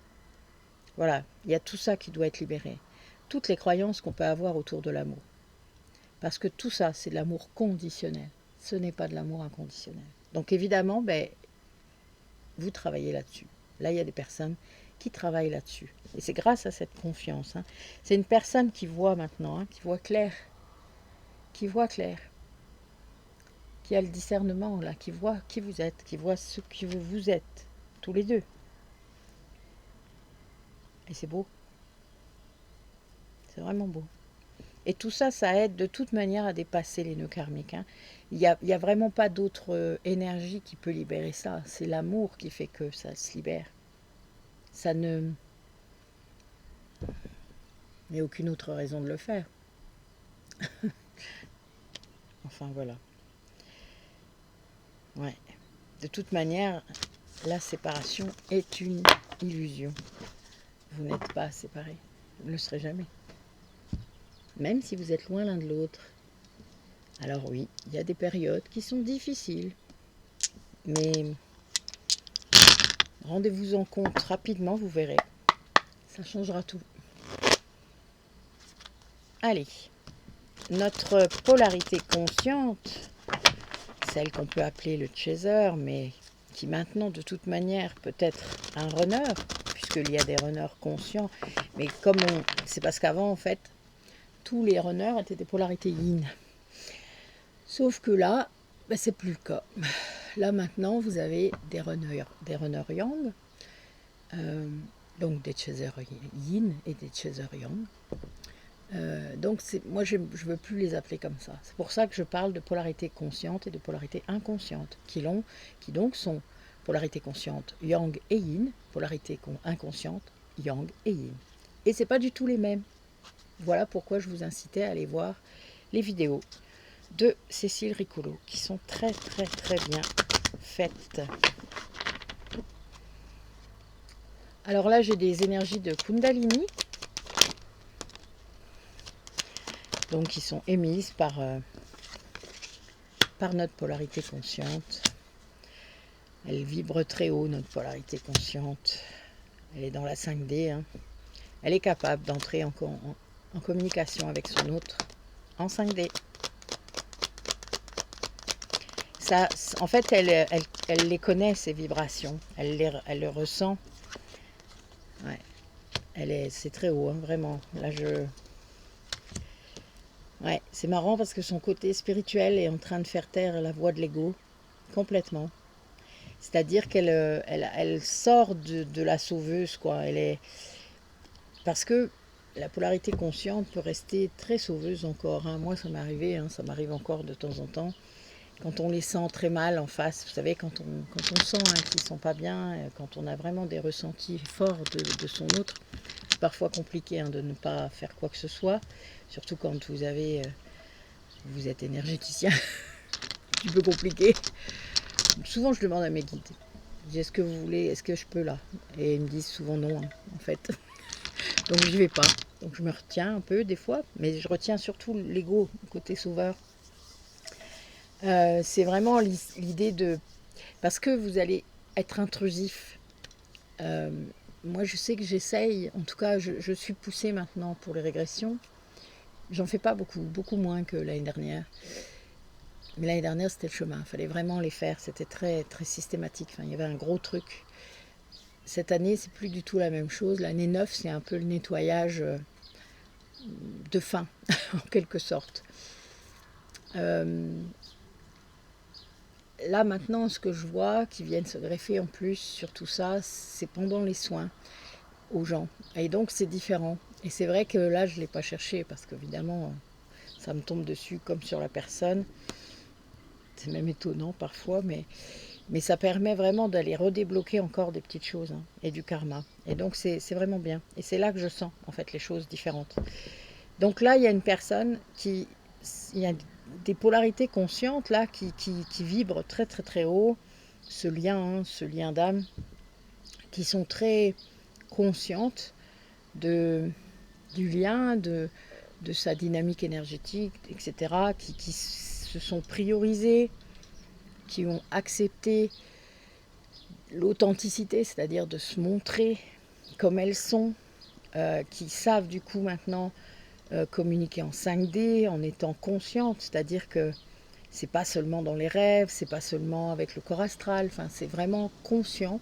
Speaker 1: Voilà, il y a tout ça qui doit être libéré. Toutes les croyances qu'on peut avoir autour de l'amour. Parce que tout ça, c'est de l'amour conditionnel. Ce n'est pas de l'amour inconditionnel. Donc évidemment, vous travaillez là-dessus. Là, il y a des personnes qui travaillent là-dessus. Et c'est grâce à cette confiance. Hein. C'est une personne qui voit maintenant, hein, qui voit clair. Qui voit clair. Qui a le discernement, là, qui voit qui vous êtes, qui voit ce que vous êtes, tous les deux. Et c'est beau. C'est vraiment beau. Et tout ça, ça aide de toute manière à dépasser les nœuds karmiques. Hein. Il n'y a vraiment pas d'autre énergie qui peut libérer ça. C'est l'amour qui fait que ça se libère. Ça ne... Il n'y a aucune autre raison de le faire. Enfin, voilà. Ouais. De toute manière, la séparation est une illusion. Vous n'êtes pas séparés. Vous ne le serez jamais. Même si vous êtes loin l'un de l'autre. Alors oui, il y a des périodes qui sont difficiles. Mais rendez-vous en compte rapidement, vous verrez. Ça changera tout. Allez, notre polarité consciente, celle qu'on peut appeler le chaser, mais qui maintenant de toute manière peut être un runner, puisqu'il y a des runners conscients. Mais c'est parce qu'avant en fait, tous les runners étaient des polarités yin. Sauf que là, c'est plus le cas. Là maintenant, vous avez des runners yang, donc des chasers yin et des chasers yang. Donc moi je ne veux plus les appeler comme ça. C'est pour ça que je parle de polarité consciente et de polarité inconsciente, qui donc sont polarité consciente yang et yin, polarité inconsciente yang et yin. Et c'est pas du tout les mêmes. Voilà pourquoi je vous incitais à aller voir les vidéos de Cécile Riccolo, qui sont très très très bien faites. Alors là, j'ai des énergies de Kundalini, donc qui sont émises par notre polarité consciente. Elle vibre très haut, notre polarité consciente. Elle est dans la 5D. Hein. Elle est capable d'entrer en communication avec son autre en 5D. Ça, en fait, elle les connaît, ces vibrations. Elle les ressent. Ouais. C'est très haut, hein, vraiment. Là, ouais, c'est marrant parce que son côté spirituel est en train de faire taire la voix de l'ego complètement. C'est-à-dire elle sort de la sauveuse, quoi. Parce que la polarité consciente peut rester très sauveuse encore. Hein. Moi, ça m'est arrivé, hein, ça m'arrive encore de temps en temps. Quand on les sent très mal en face, vous savez, quand on sent hein, qu'ils ne sont pas bien, quand on a vraiment des ressentis forts de son autre, c'est parfois compliqué hein, de ne pas faire quoi que ce soit, surtout quand vous êtes énergéticien, un petit peu compliqué. Souvent, je demande à mes guides, je dis, est-ce que vous voulez, est-ce que je peux là? Et ils me disent souvent non, hein, en fait. Donc je vais pas. Donc je me retiens un peu des fois, mais je retiens surtout l'ego, le côté sauveur. C'est vraiment l'idée de... Parce que vous allez être intrusif. Moi je sais que j'essaye, en tout cas je suis poussée maintenant pour les régressions. J'en fais pas beaucoup, beaucoup moins que l'année dernière. Mais l'année dernière c'était le chemin, il fallait vraiment les faire, c'était très, très systématique. Enfin, il y avait un gros truc. Cette année c'est plus du tout la même chose. L'année 9 c'est un peu le nettoyage de fin, en quelque sorte. Là maintenant, ce que je vois qui viennent se greffer en plus sur tout ça, c'est pendant les soins aux gens. Et donc c'est différent. Et c'est vrai que là, je ne l'ai pas cherché parce qu'évidemment, ça me tombe dessus comme sur la personne. C'est même étonnant parfois, mais ça permet vraiment d'aller redébloquer encore des petites choses hein, et du karma. Et donc c'est vraiment bien. Et c'est là que je sens en fait les choses différentes. Donc là, il y a une personne il y a des polarités conscientes là qui vibrent très très très haut, ce lien d'âme, qui sont très conscientes du lien, de sa dynamique énergétique, etc., qui se sont priorisées, qui ont accepté l'authenticité, c'est-à-dire de se montrer comme elles sont, qui savent du coup maintenant communiquer en 5D en étant consciente, c'est-à-dire que c'est pas seulement dans les rêves, c'est pas seulement avec le corps astral, enfin c'est vraiment conscient.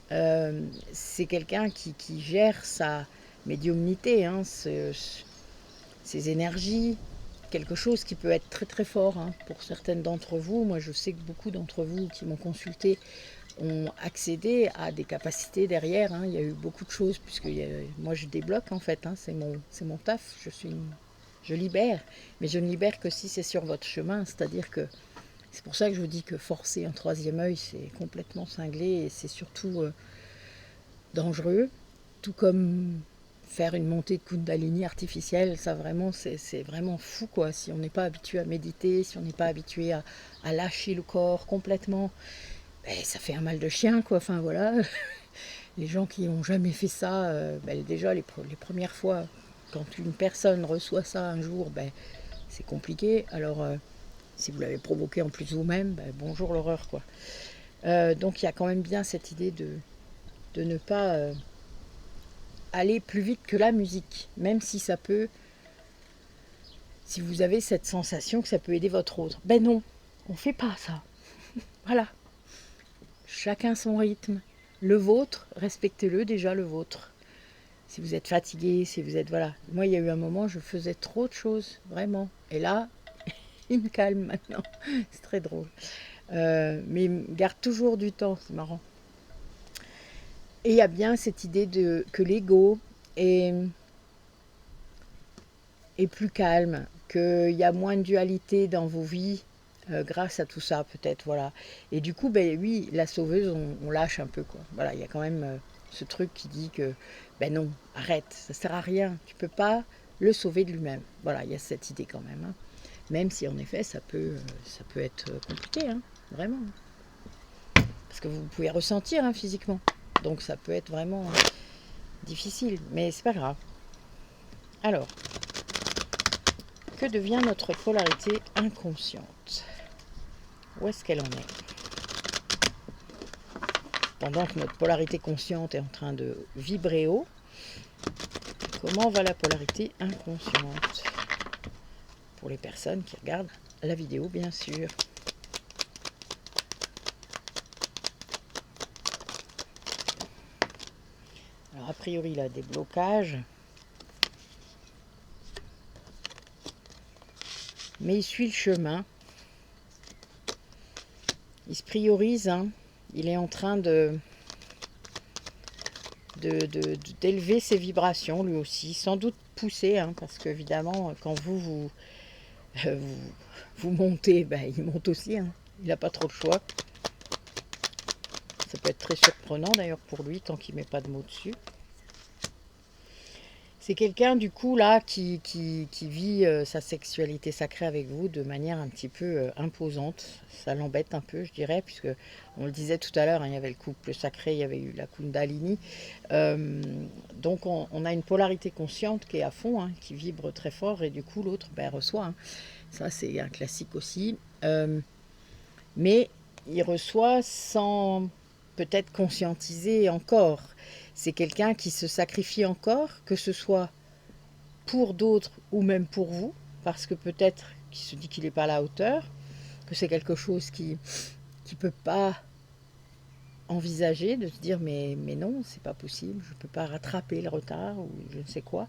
Speaker 1: C'est quelqu'un qui gère sa médiumnité, hein, ses énergies, quelque chose qui peut être très très fort hein, pour certaines d'entre vous. Moi je sais que beaucoup d'entre vous qui m'ont consulté ont accédé à des capacités derrière. Hein. Il y a eu beaucoup de choses, puisque moi je débloque en fait, hein. C'est mon taf, je libère, mais je ne libère que si c'est sur votre chemin, c'est-à-dire que c'est pour ça que je vous dis que forcer un troisième œil, c'est complètement cinglé et c'est surtout dangereux, tout comme faire une montée de Kundalini artificielle, ça vraiment, c'est vraiment fou quoi, si on n'est pas habitué à méditer, si on n'est pas habitué à lâcher le corps complètement, ben, ça fait un mal de chien quoi, enfin voilà. Les gens qui n'ont jamais fait ça, ben, déjà les premières fois, quand une personne reçoit ça un jour, ben, c'est compliqué, alors si vous l'avez provoqué en plus vous-même, ben, bonjour l'horreur quoi. Donc il y a quand même bien cette idée de ne pas aller plus vite que la musique, même si ça peut, si vous avez cette sensation que ça peut aider votre autre. Ben non, on ne fait pas ça. Voilà. Chacun son rythme. Le vôtre, respectez-le déjà le vôtre. Si vous êtes fatigué, si vous êtes... Voilà. Moi, il y a eu un moment, je faisais trop de choses, vraiment. Et là, il me calme maintenant. C'est très drôle. Mais il me garde toujours du temps, c'est marrant. Et il y a bien cette idée que l'ego est plus calme, qu'il y a moins de dualité dans vos vies grâce à tout ça peut-être, voilà. Et du coup, ben oui, la sauveuse, on lâche un peu, quoi. Voilà, il y a quand même ce truc qui dit que, ben non, arrête, ça sert à rien. Tu peux pas le sauver de lui-même. Voilà, il y a cette idée quand même. Hein. Même si en effet, ça peut être compliqué, hein, vraiment. Parce que vous pouvez ressentir hein, physiquement. Donc ça peut être vraiment difficile, mais c'est pas grave. Alors, que devient notre polarité inconsciente? Où est-ce qu'elle en est? Pendant que notre polarité consciente est en train de vibrer haut, comment va la polarité inconsciente? Pour les personnes qui regardent la vidéo, bien sûr. Alors, a priori, il a des blocages. Mais il suit le chemin. Il se priorise. Hein. Il est en train d'élever ses vibrations, lui aussi. Sans doute pousser, hein, parce qu'évidemment, quand vous montez, ben, il monte aussi. Hein. Il n'a pas trop le choix. Ça peut être très surprenant d'ailleurs pour lui, tant qu'il ne met pas de mots dessus. C'est quelqu'un du coup là qui vit sa sexualité sacrée avec vous de manière un petit peu imposante. Ça l'embête un peu, je dirais, puisque on le disait tout à l'heure, hein, il y avait le couple sacré, il y avait eu la Kundalini. Donc on a une polarité consciente qui est à fond, hein, qui vibre très fort, et du coup l'autre reçoit. Hein. Ça c'est un classique aussi. Mais il reçoit sans peut-être conscientiser encore. C'est quelqu'un qui se sacrifie encore, que ce soit pour d'autres ou même pour vous, parce que peut-être qu'il se dit qu'il n'est pas à la hauteur, que c'est quelque chose qui ne peut pas envisager, de se dire mais non, c'est pas possible, je ne peux pas rattraper le retard ou je ne sais quoi,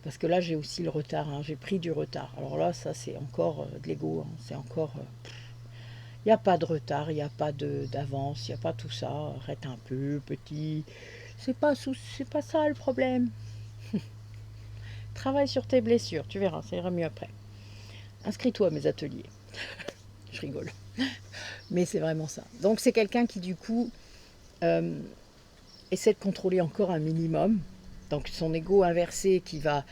Speaker 1: parce que là j'ai aussi le retard, hein, j'ai pris du retard. Alors là, ça c'est encore de l'ego, hein, c'est encore... Il n'y a pas de retard, il n'y a pas d'avance, il n'y a pas tout ça. Arrête un peu, petit. C'est pas ça le problème. Travaille sur tes blessures, tu verras, ça ira mieux après. Inscris-toi à mes ateliers. Je rigole. Mais c'est vraiment ça. Donc c'est quelqu'un qui du coup essaie de contrôler encore un minimum. Donc son ego inversé qui va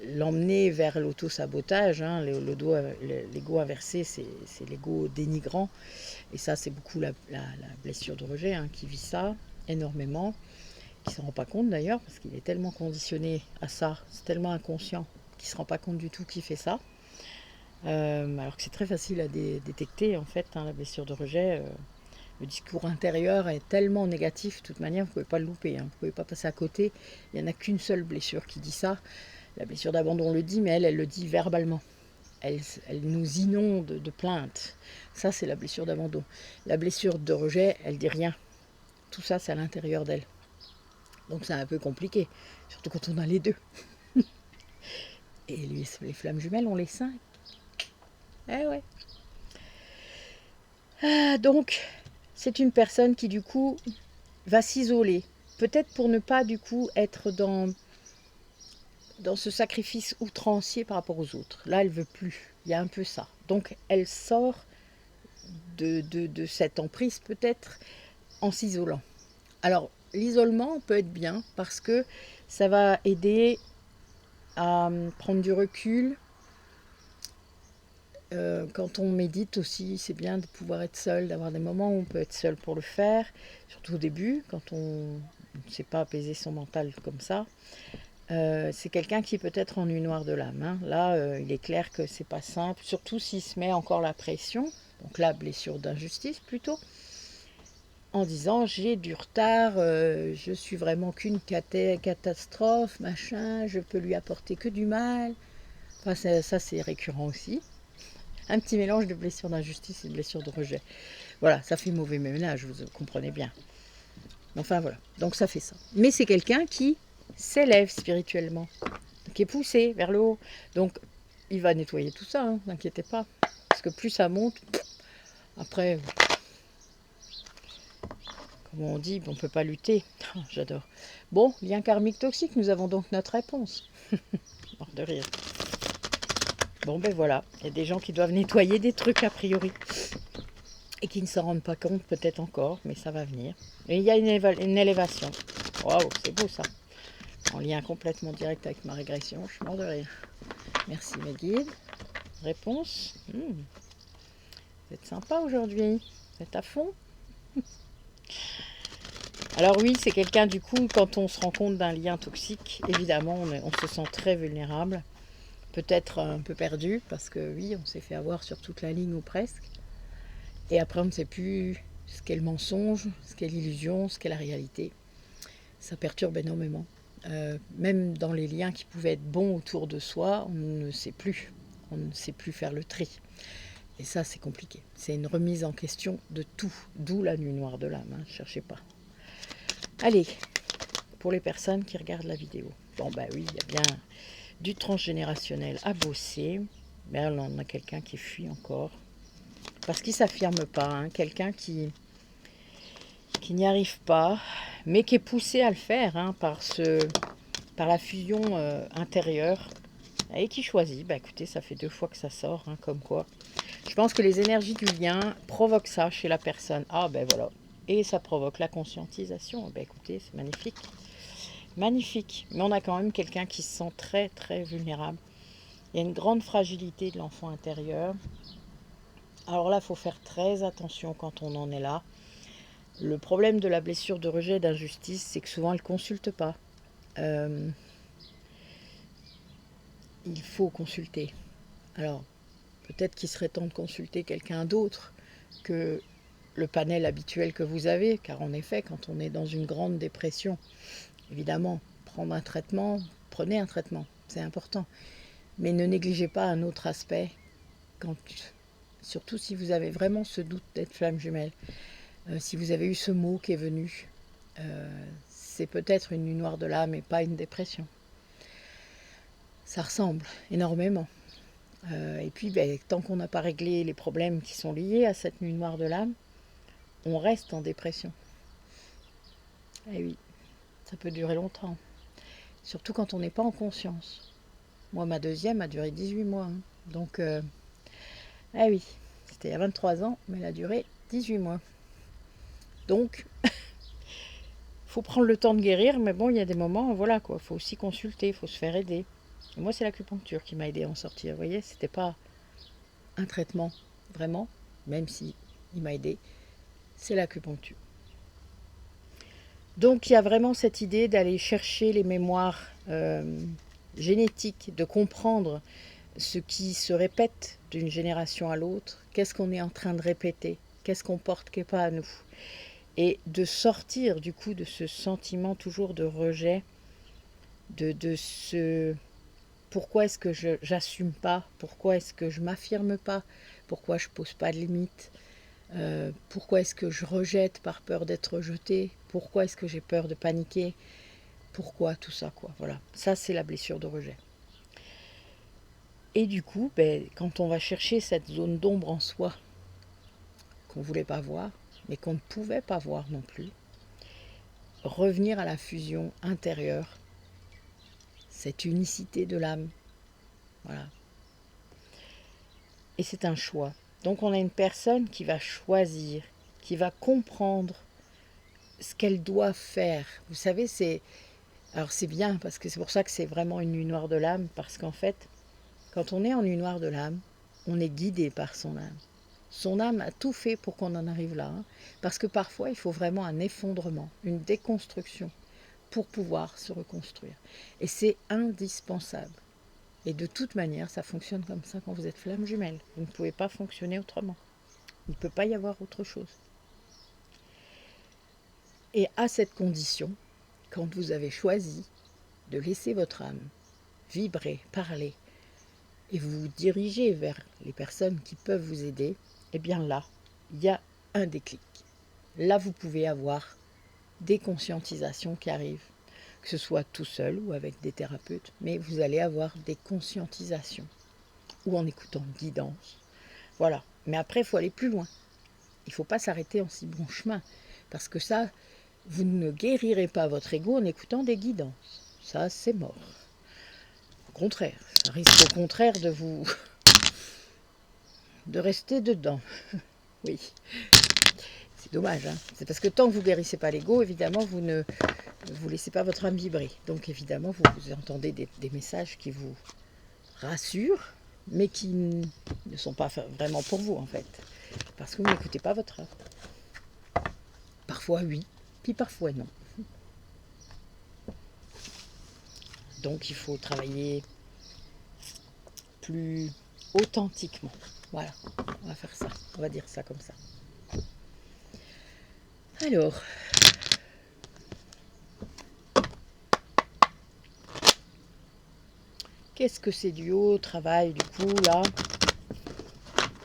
Speaker 1: l'emmener vers l'auto-sabotage. Hein. L'ego inversé, c'est l'ego dénigrant. Et ça, c'est beaucoup la blessure de rejet hein, qui vit ça énormément, qui ne s'en rend pas compte d'ailleurs, parce qu'il est tellement conditionné à ça, c'est tellement inconscient qu'il ne se rend pas compte du tout qu'il fait ça. Alors que c'est très facile à détecter, en fait, hein, la blessure de rejet. Le discours intérieur est tellement négatif, de toute manière, vous ne pouvez pas le louper, hein, vous ne pouvez pas passer à côté. Il n'y en a qu'une seule blessure qui dit ça. La blessure d'abandon le dit, mais elle le dit verbalement. Elle nous inonde de plaintes. Ça, c'est la blessure d'abandon. La blessure de rejet, elle dit rien. Tout ça, c'est à l'intérieur d'elle. Donc, c'est un peu compliqué, surtout quand on a les deux. Et les flammes jumelles, on les 5. Eh ouais. Donc, c'est une personne qui, du coup, va s'isoler. Peut-être pour ne pas, du coup, être dans ce sacrifice outrancier par rapport aux autres. Là, elle veut plus. Il y a un peu ça. Donc, elle sort de cette emprise, peut-être, en s'isolant. Alors, l'isolement peut être bien parce que ça va aider à prendre du recul. Quand on médite aussi, c'est bien de pouvoir être seul, d'avoir des moments où on peut être seul pour le faire, surtout au début, quand on ne sait pas apaiser son mental comme ça. C'est quelqu'un qui peut être ennui noir de l'âme. Hein. Là, il est clair que c'est pas simple, surtout s'il se met encore la pression, donc la blessure d'injustice plutôt, en disant j'ai du retard, je suis vraiment qu'une catastrophe, machin, je peux lui apporter que du mal. Enfin, ça c'est récurrent aussi. Un petit mélange de blessure d'injustice et de blessure de rejet. Voilà, ça fait mauvais ménage, vous comprenez bien. Enfin voilà, donc ça fait ça. Mais c'est quelqu'un qui s'élève spirituellement, qui est poussé vers le haut. Donc il va nettoyer tout ça, hein, n'inquiétez pas. Parce que plus ça monte, après, comme on dit, on ne peut pas lutter. J'adore. Bon, lien karmique toxique, nous avons donc notre réponse. Mort de rire. Bon ben voilà, il y a des gens qui doivent nettoyer des trucs a priori. Et qui ne s'en rendent pas compte peut-être encore, mais ça va venir. Et il y a une élévation. Waouh, c'est beau ça. en lien complètement direct avec ma régression. Je suis mort de rire. Merci mes guides. Réponse. Vous êtes sympa aujourd'hui. Vous êtes à fond. Alors oui, c'est quelqu'un, du coup, quand on se rend compte d'un lien toxique, évidemment, on se sent très vulnérable. Peut-être un peu perdu, parce que oui, on s'est fait avoir sur toute la ligne ou presque. Et après, on ne sait plus ce qu'est le mensonge, ce qu'est l'illusion, ce qu'est la réalité. Ça perturbe énormément. Même dans les liens qui pouvaient être bons autour de soi, on ne sait plus. On ne sait plus faire le tri. Et ça, c'est compliqué. C'est une remise en question de tout. D'où la nuit noire de l'âme. Ne cherchez pas. Allez, pour les personnes qui regardent la vidéo. Bon, bah oui, il y a bien du transgénérationnel à bosser. Mais là, on a quelqu'un qui fuit encore. Parce qu'il ne s'affirme pas. Hein, quelqu'un qui n'y arrive pas, mais qui est poussé à le faire hein, par la fusion intérieure. Et qui choisit. Bah écoutez, ça fait 2 fois que ça sort, hein, comme quoi. Je pense que les énergies du lien provoquent ça chez la personne. Ah ben voilà. Et ça provoque la conscientisation. Ben écoutez, c'est magnifique. Magnifique. Mais on a quand même quelqu'un qui se sent très très vulnérable. Il y a une grande fragilité de l'enfant intérieur. Alors là, il faut faire très attention quand on en est là. Le problème de la blessure de rejet et d'injustice, c'est que souvent elle ne consulte pas. Il faut consulter. Alors, peut-être qu'il serait temps de consulter quelqu'un d'autre que le panel habituel que vous avez, car en effet, quand on est dans une grande dépression, évidemment, prendre un traitement, prenez un traitement, c'est important. Mais ne négligez pas un autre aspect, surtout si vous avez vraiment ce doute d'être flamme jumelle. Si vous avez eu ce mot qui est venu, c'est peut-être une nuit noire de l'âme et pas une dépression. Ça ressemble énormément. Et puis, tant qu'on n'a pas réglé les problèmes qui sont liés à cette nuit noire de l'âme, on reste en dépression. Eh oui, ça peut durer longtemps. Surtout quand on n'est pas en conscience. Moi, ma deuxième a duré 18 mois. Hein. Donc, oui, c'était il y a 23 ans, mais elle a duré 18 mois. Donc, il faut prendre le temps de guérir, mais bon, il y a des moments, voilà quoi, il faut aussi consulter, il faut se faire aider. Et moi, c'est l'acupuncture qui m'a aidé à en sortir. Vous voyez, c'était pas un traitement, vraiment, même si il m'a aidé, c'est l'acupuncture. Donc, il y a vraiment cette idée d'aller chercher les mémoires génétiques, de comprendre ce qui se répète d'une génération à l'autre, qu'est-ce qu'on est en train de répéter, qu'est-ce qu'on porte qui n'est pas à nous. Et de sortir du coup de ce sentiment toujours de rejet, de ce pourquoi est-ce que je n'assume pas, pourquoi est-ce que je m'affirme pas, pourquoi je pose pas de limites, pourquoi est-ce que je rejette par peur d'être rejeté, pourquoi est-ce que j'ai peur de paniquer, pourquoi tout ça quoi. Voilà, ça c'est la blessure de rejet. Et du coup, quand on va chercher cette zone d'ombre en soi qu'on ne voulait pas voir, mais qu'on ne pouvait pas voir non plus, revenir à la fusion intérieure, cette unicité de l'âme. Voilà. Et c'est un choix. Donc on a une personne qui va choisir, qui va comprendre ce qu'elle doit faire. Vous savez, alors c'est bien, parce que c'est pour ça que c'est vraiment une nuit noire de l'âme, parce qu'en fait, quand on est en nuit noire de l'âme, on est guidé par son âme. Son âme a tout fait pour qu'on en arrive là, hein, parce que parfois il faut vraiment un effondrement, une déconstruction pour pouvoir se reconstruire. Et c'est indispensable. Et de toute manière, ça fonctionne comme ça quand vous êtes flamme jumelle. Vous ne pouvez pas fonctionner autrement. Il ne peut pas y avoir autre chose. Et à cette condition, quand vous avez choisi de laisser votre âme vibrer, parler, et vous vous dirigez vers les personnes qui peuvent vous aider, eh bien là, il y a un déclic. Là, vous pouvez avoir des conscientisations qui arrivent, que ce soit tout seul ou avec des thérapeutes, mais vous allez avoir des conscientisations, ou en écoutant guidance. Voilà. Mais après, il faut aller plus loin. Il ne faut pas s'arrêter en si bon chemin, parce que ça, vous ne guérirez pas votre ego en écoutant des guidances. Ça, c'est mort. Au contraire, ça risque au contraire de rester dedans. Oui, C'est dommage, hein. C'est parce que tant que vous ne guérissez pas l'ego, évidemment, vous ne vous laissez pas votre âme vibrer. Donc évidemment, vous entendez des messages qui vous rassurent, mais qui ne sont pas vraiment pour vous, en fait. Parce que vous n'écoutez pas votre âme. Parfois oui, puis parfois non. Donc il faut travailler plus authentiquement. Voilà, on va faire ça, on va dire ça comme ça. Alors, qu'est-ce que ces duos travaillent du coup là?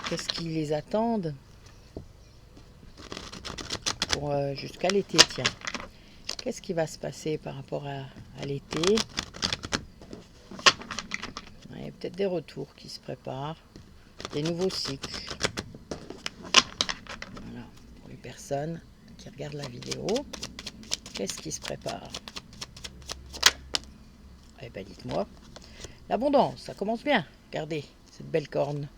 Speaker 1: Qu'est-ce qui les attendent pour jusqu'à l'été? Tiens, qu'est-ce qui va se passer par rapport à l'été? Il y a peut-être des retours qui se préparent, des nouveaux cycles. Voilà, pour les personnes qui regardent la vidéo, qu'est-ce qui se prépare? Eh bien, dites-moi. L'abondance, ça commence bien. Regardez cette belle corne.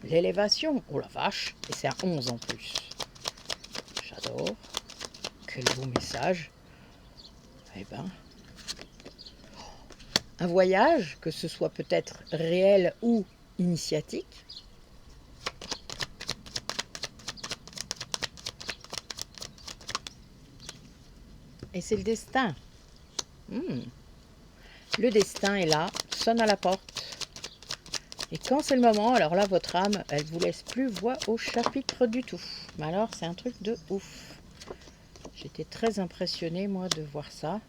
Speaker 1: L'élévation, oh la vache, et c'est un 11 en plus. J'adore. Quel beau message. Eh ben, un voyage, que ce soit peut-être réel ou initiatique. Et c'est le destin. Le destin est là, sonne à la porte. Et quand c'est le moment, alors là, votre âme, elle vous laisse plus voix au chapitre du tout. Mais alors, c'est un truc de ouf. J'étais très impressionnée, moi, de voir ça.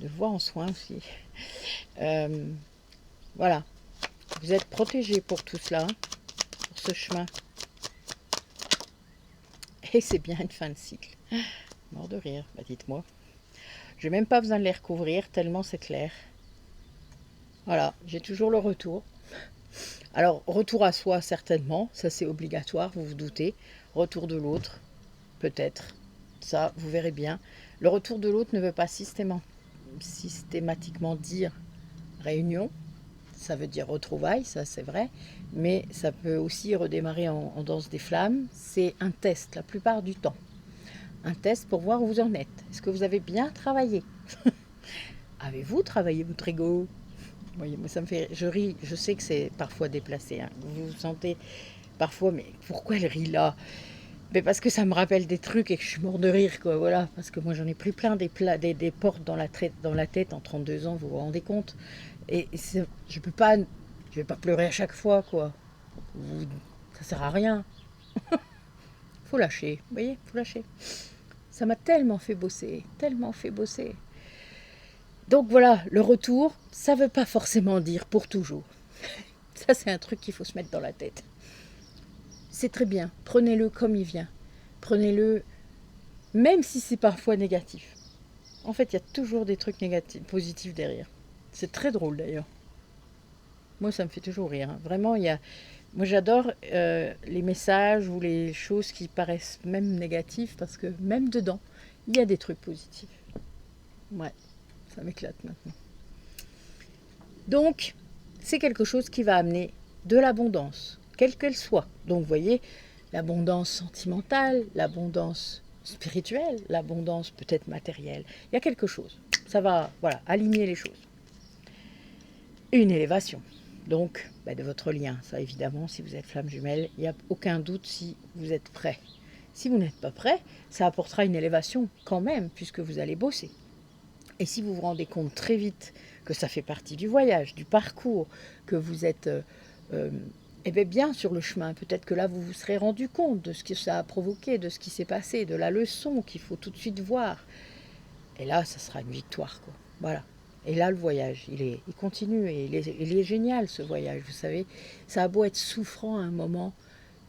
Speaker 1: De voir en soin aussi. Voilà. Vous êtes protégés pour tout cela, pour ce chemin. Et c'est bien une fin de cycle. Mort de rire, bah dites-moi. Je n'ai même pas besoin de les recouvrir, tellement c'est clair. Voilà, j'ai toujours le retour. Alors, retour à soi, certainement, ça c'est obligatoire, vous vous doutez. Retour de l'autre, peut-être. Ça, vous verrez bien. Le retour de l'autre ne veut pas systématiquement dire réunion. Ça veut dire retrouvailles, ça c'est vrai. Mais ça peut aussi redémarrer en danse des flammes. C'est un test, la plupart du temps. Un test pour voir où vous en êtes. Est-ce que vous avez bien travaillé? Avez-vous travaillé votre ego? Oui, moi ça me fait... Je ris, je sais que c'est parfois déplacé. Hein. Vous vous sentez parfois, mais pourquoi elle rit là? Mais parce que ça me rappelle des trucs et que je suis mort de rire, quoi. Voilà, parce que moi j'en ai pris plein des portes dans la tête en 32 ans, vous vous rendez compte? Et je vais pas pleurer à chaque fois, quoi. Ça sert à rien. Faut lâcher, vous voyez, faut lâcher. Ça m'a tellement fait bosser, tellement fait bosser. Donc voilà, le retour, ça ne veut pas forcément dire pour toujours. Ça, c'est un truc qu'il faut se mettre dans la tête. C'est très bien, prenez-le comme il vient. Prenez-le, même si c'est parfois négatif. En fait, il y a toujours des trucs négatifs, positifs derrière. C'est très drôle d'ailleurs. Moi, ça me fait toujours rire. Hein. Vraiment, moi, j'adore les messages ou les choses qui paraissent même négatives parce que même dedans, il y a des trucs positifs. Ouais, ça m'éclate maintenant. Donc, c'est quelque chose qui va amener de l'abondance, quelle qu'elle soit. Donc, vous voyez, l'abondance sentimentale, l'abondance spirituelle, l'abondance peut-être matérielle. Il y a quelque chose. Ça va, voilà, aligner les choses. Une élévation. Donc, de votre lien. Ça, évidemment, si vous êtes flamme jumelle, il n'y a aucun doute si vous êtes prêt. Si vous n'êtes pas prêt, ça apportera une élévation quand même, puisque vous allez bosser. Et si vous vous rendez compte très vite que ça fait partie du voyage, du parcours, que vous êtes bien sur le chemin, peut-être que là vous vous serez rendu compte de ce que ça a provoqué, de ce qui s'est passé, de la leçon qu'il faut tout de suite voir. Et là, ça sera une victoire, quoi. Voilà. Et là, le voyage, il continue et il est génial, ce voyage, vous savez. Ça a beau être souffrant à un moment,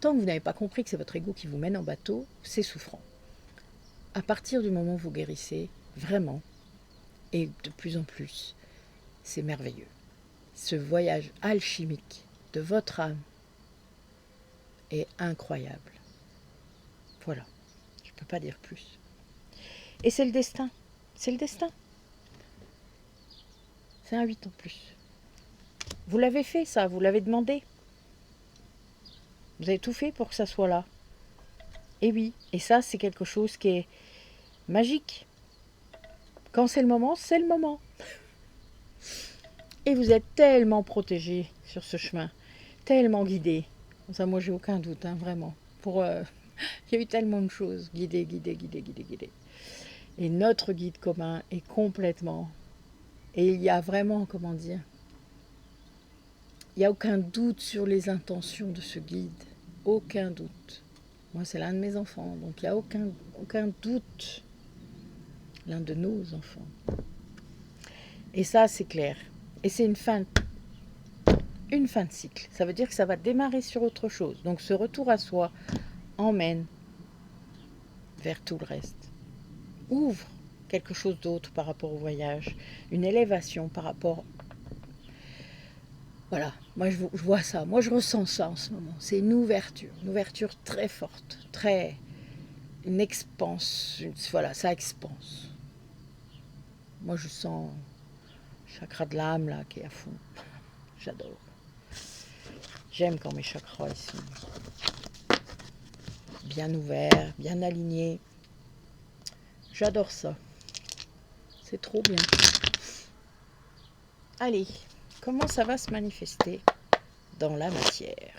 Speaker 1: tant que vous n'avez pas compris que c'est votre ego qui vous mène en bateau, c'est souffrant. À partir du moment où vous guérissez, vraiment, et de plus en plus, c'est merveilleux. Ce voyage alchimique de votre âme est incroyable. Voilà, je ne peux pas dire plus. Et c'est le destin, c'est le destin. C'est un 8 en plus. Vous l'avez fait ça, vous l'avez demandé. Vous avez tout fait pour que ça soit là. Et oui, et ça c'est quelque chose qui est magique. Quand c'est le moment, c'est le moment. Et vous êtes tellement protégés sur ce chemin, tellement guidés. Ça, moi, j'ai aucun doute, hein, vraiment. Il y a eu tellement de choses. Guidés, guidés, guidés, guidés, guidés. Et notre guide commun est complètement... Et il y a vraiment, comment dire, il n'y a aucun doute sur les intentions de ce guide. Aucun doute. Moi, c'est l'un de mes enfants, donc il n'y a aucun doute. L'un de nos enfants. Et ça, c'est clair. Et c'est une fin de cycle. Ça veut dire que ça va démarrer sur autre chose. Donc ce retour à soi emmène vers tout le reste. Ouvre quelque chose d'autre par rapport au voyage. Une élévation par rapport... Voilà, moi je vois ça. Moi je ressens ça en ce moment. C'est une ouverture très forte. Une expanse. Voilà, ça expanse. Moi je sens le chakra de l'âme là qui est à fond. J'adore. J'aime quand mes chakras ils sont bien ouverts, bien alignés. J'adore ça. C'est trop bien. Allez, comment ça va se manifester dans la matière?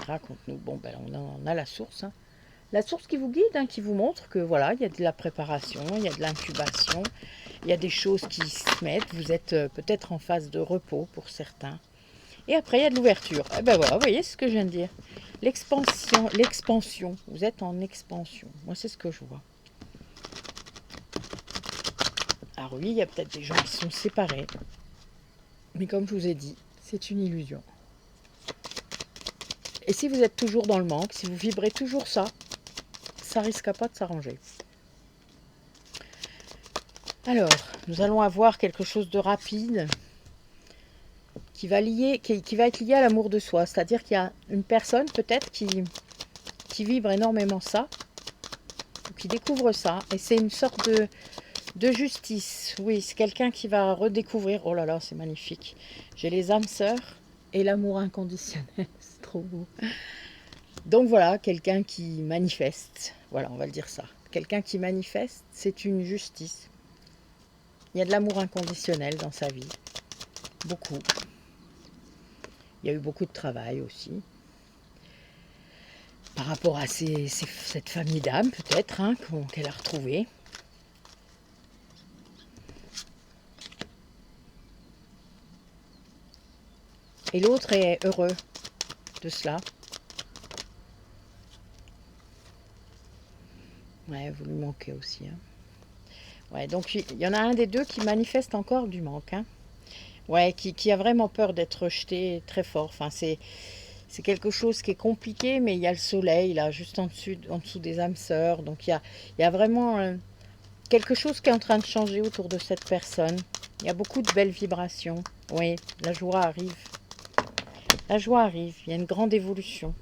Speaker 1: Raconte-nous. Bon, ben on a la source. Hein. La source qui vous guide, hein, qui vous montre que voilà, il y a de la préparation, il y a de l'incubation, il y a des choses qui se mettent. Vous êtes peut-être en phase de repos pour certains. Et après, il y a de l'ouverture. Et ben voilà, vous voyez ce que je viens de dire. L'expansion. Vous êtes en expansion. Moi, c'est ce que je vois. Alors oui, il y a peut-être des gens qui sont séparés. Mais comme je vous ai dit, c'est une illusion. Et si vous êtes toujours dans le manque, si vous vibrez toujours ça, ça risque pas de s'arranger. Alors, nous allons avoir quelque chose de rapide qui va être lié à l'amour de soi. C'est-à-dire qu'il y a une personne peut-être qui vibre énormément ça, qui découvre ça. Et c'est une sorte de justice. Oui, c'est quelqu'un qui va redécouvrir. Oh là là, c'est magnifique. J'ai les âmes sœurs et l'amour inconditionnel. C'est trop beau. Donc voilà, quelqu'un qui manifeste. Voilà, on va le dire ça. Quelqu'un qui manifeste, c'est une justice. Il y a de l'amour inconditionnel dans sa vie. Beaucoup. Il y a eu beaucoup de travail aussi. Par rapport à cette famille d'âmes, peut-être, hein, qu'elle a retrouvée. Et l'autre est heureux de cela. Ouais, vous lui manquez aussi. Hein. Ouais, donc il y en a un des deux qui manifeste encore du manque. Hein. Ouais, qui a vraiment peur d'être rejeté très fort. Enfin, c'est quelque chose qui est compliqué, mais il y a le soleil là, juste en dessous des âmes sœurs. Donc il y a vraiment quelque chose qui est en train de changer autour de cette personne. Il y a beaucoup de belles vibrations. Oui, la joie arrive. La joie arrive. Il y a une grande évolution.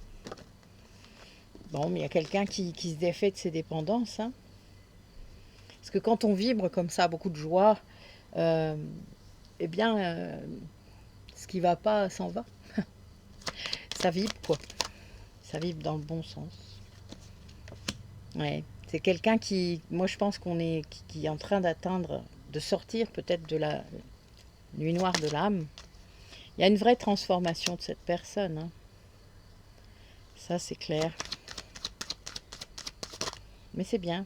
Speaker 1: Bon, mais il y a quelqu'un qui se défait de ses dépendances. Hein. Parce que quand on vibre comme ça, beaucoup de joie, eh bien, ce qui ne va pas s'en va. Ça vibre, quoi. Ça vibre dans le bon sens. Ouais. C'est quelqu'un moi je pense qui est en train de sortir peut-être de la nuit noire de l'âme. Il y a une vraie transformation de cette personne. Hein. Ça, c'est clair. Mais c'est bien.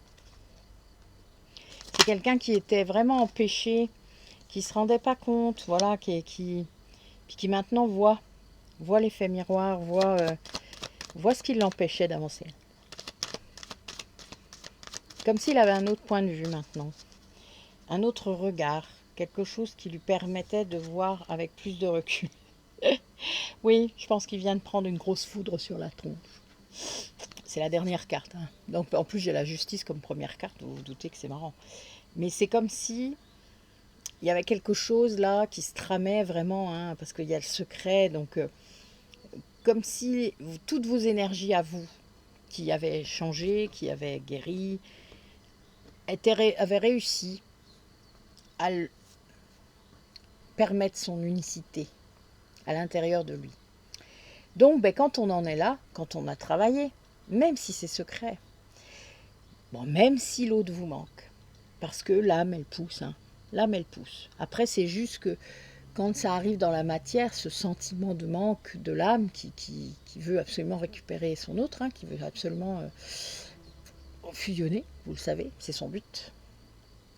Speaker 1: C'est quelqu'un qui était vraiment empêché, qui se rendait pas compte, voilà, qui maintenant voit l'effet miroir, voit ce qui l'empêchait d'avancer. Comme s'il avait un autre point de vue maintenant, un autre regard, quelque chose qui lui permettait de voir avec plus de recul. Oui, je pense qu'il vient de prendre une grosse foudre sur la tronche. C'est la dernière carte. Hein. Donc en plus j'ai la justice comme première carte, vous vous doutez que c'est marrant. Mais c'est comme si il y avait quelque chose là qui se tramait vraiment, hein, parce qu'il y a le secret. Donc comme si toutes vos énergies à vous, qui avaient changé, qui avaient guéri, avaient réussi à permettre son unicité à l'intérieur de lui. Donc, ben, quand on en est là, quand on a travaillé, même si c'est secret, bon, même si l'autre vous manque, parce que l'âme, elle pousse, hein. L'âme, elle pousse. Après, c'est juste que quand ça arrive dans la matière, ce sentiment de manque de l'âme qui veut absolument récupérer son autre, hein, qui veut absolument fusionner, vous le savez, c'est son but.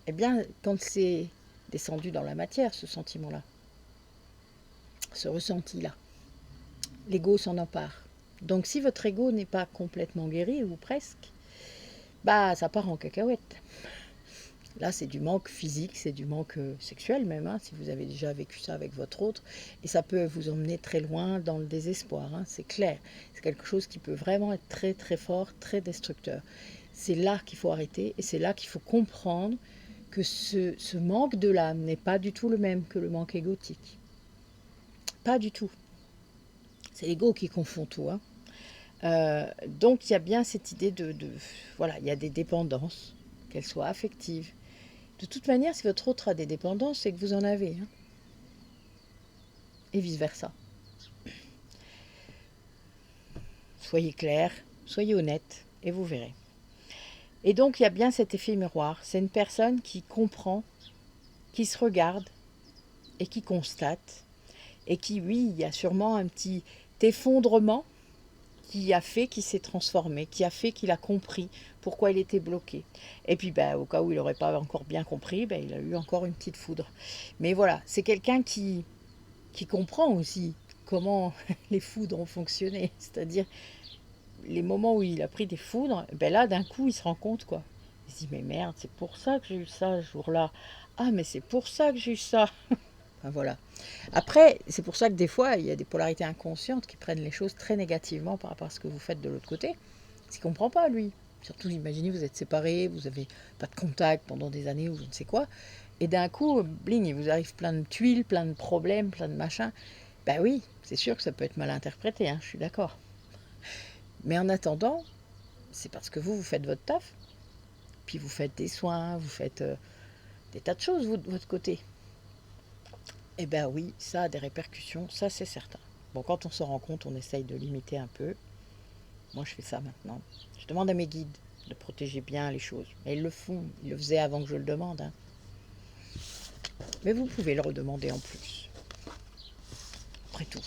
Speaker 1: Eh bien, quand c'est descendu dans la matière, ce sentiment-là, ce ressenti-là, l'ego s'en empare. Donc si votre ego n'est pas complètement guéri, ou presque, bah ça part en cacahuète. Là, c'est du manque physique, c'est du manque sexuel même, hein, si vous avez déjà vécu ça avec votre autre. Et ça peut vous emmener très loin dans le désespoir, hein, c'est clair. C'est quelque chose qui peut vraiment être très très fort, très destructeur. C'est là qu'il faut arrêter et c'est là qu'il faut comprendre que ce manque de l'âme n'est pas du tout le même que le manque égotique. Pas du tout. C'est l'ego qui confond tout, hein. Donc il y a bien cette idée voilà, il y a des dépendances, qu'elles soient affectives. De toute manière, si votre autre a des dépendances, c'est que vous en avez, hein. Et vice-versa. Soyez clair, soyez honnête, et vous verrez. Et donc il y a bien cet effet miroir. C'est une personne qui comprend, qui se regarde, et qui constate, et qui, oui, il y a sûrement un petit effondrement qui a fait qu'il s'est transformé, qui a fait qu'il a compris pourquoi il était bloqué. Et puis, ben, au cas où il n'aurait pas encore bien compris, ben, il a eu encore une petite foudre. Mais voilà, c'est quelqu'un qui comprend aussi comment les foudres ont fonctionné. C'est-à-dire, les moments où il a pris des foudres, ben là, d'un coup, il se rend compte, quoi. Il se dit, mais merde, c'est pour ça que j'ai eu ça ce jour-là. Ah, mais c'est pour ça que j'ai eu ça. Enfin, voilà. Après, c'est pour ça que des fois, il y a des polarités inconscientes qui prennent les choses très négativement par rapport à ce que vous faites de l'autre côté. Parce qu'il ne comprend pas, lui. Surtout, imaginez, vous êtes séparés, vous n'avez pas de contact pendant des années ou je ne sais quoi. Et d'un coup, bling, il vous arrive plein de tuiles, plein de problèmes, plein de machins. Ben oui, c'est sûr que ça peut être mal interprété, hein, je suis d'accord. Mais en attendant, c'est parce que vous faites votre taf. Puis vous faites des soins, vous faites des tas de choses, vous, de votre côté. Eh bien oui, ça a des répercussions, ça c'est certain. Bon, quand on se rend compte, on essaye de limiter un peu. Moi, je fais ça maintenant. Je demande à mes guides de protéger bien les choses. Mais ils le font, ils le faisaient avant que je le demande, hein. Mais vous pouvez le redemander en plus. Après tout,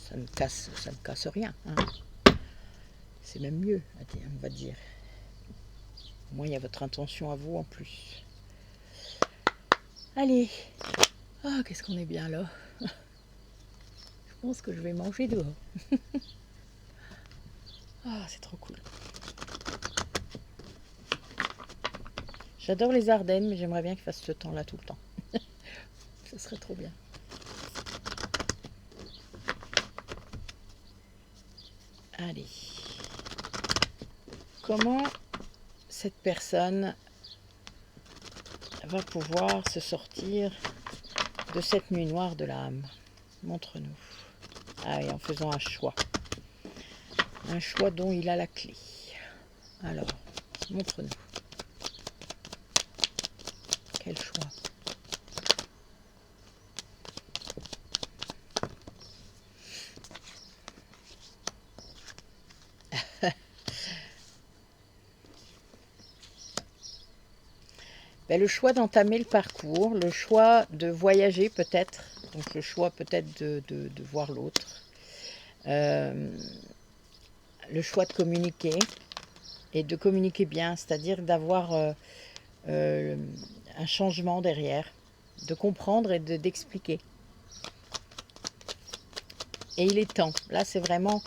Speaker 1: ça ne casse rien, hein. C'est même mieux, on va dire. Au moins, il y a votre intention à vous en plus. Allez. Ah, qu'est-ce qu'on est bien là. Je pense que je vais manger dehors. Ah, c'est trop cool. J'adore les Ardennes, mais j'aimerais bien qu'il fasse ce temps-là tout le temps. Ce serait trop bien. Allez. Comment cette personne va pouvoir se sortir de cette nuit noire de l'âme? Montre-nous. Ah oui, en faisant un choix. Un choix dont il a la clé. Alors, montre-nous. Quel choix? Ben, le choix d'entamer le parcours, le choix de voyager peut-être, donc le choix peut-être de voir l'autre, le choix de communiquer, et de communiquer bien, c'est-à-dire d'avoir un changement derrière, de comprendre et d'expliquer. Et il est temps, là c'est vraiment,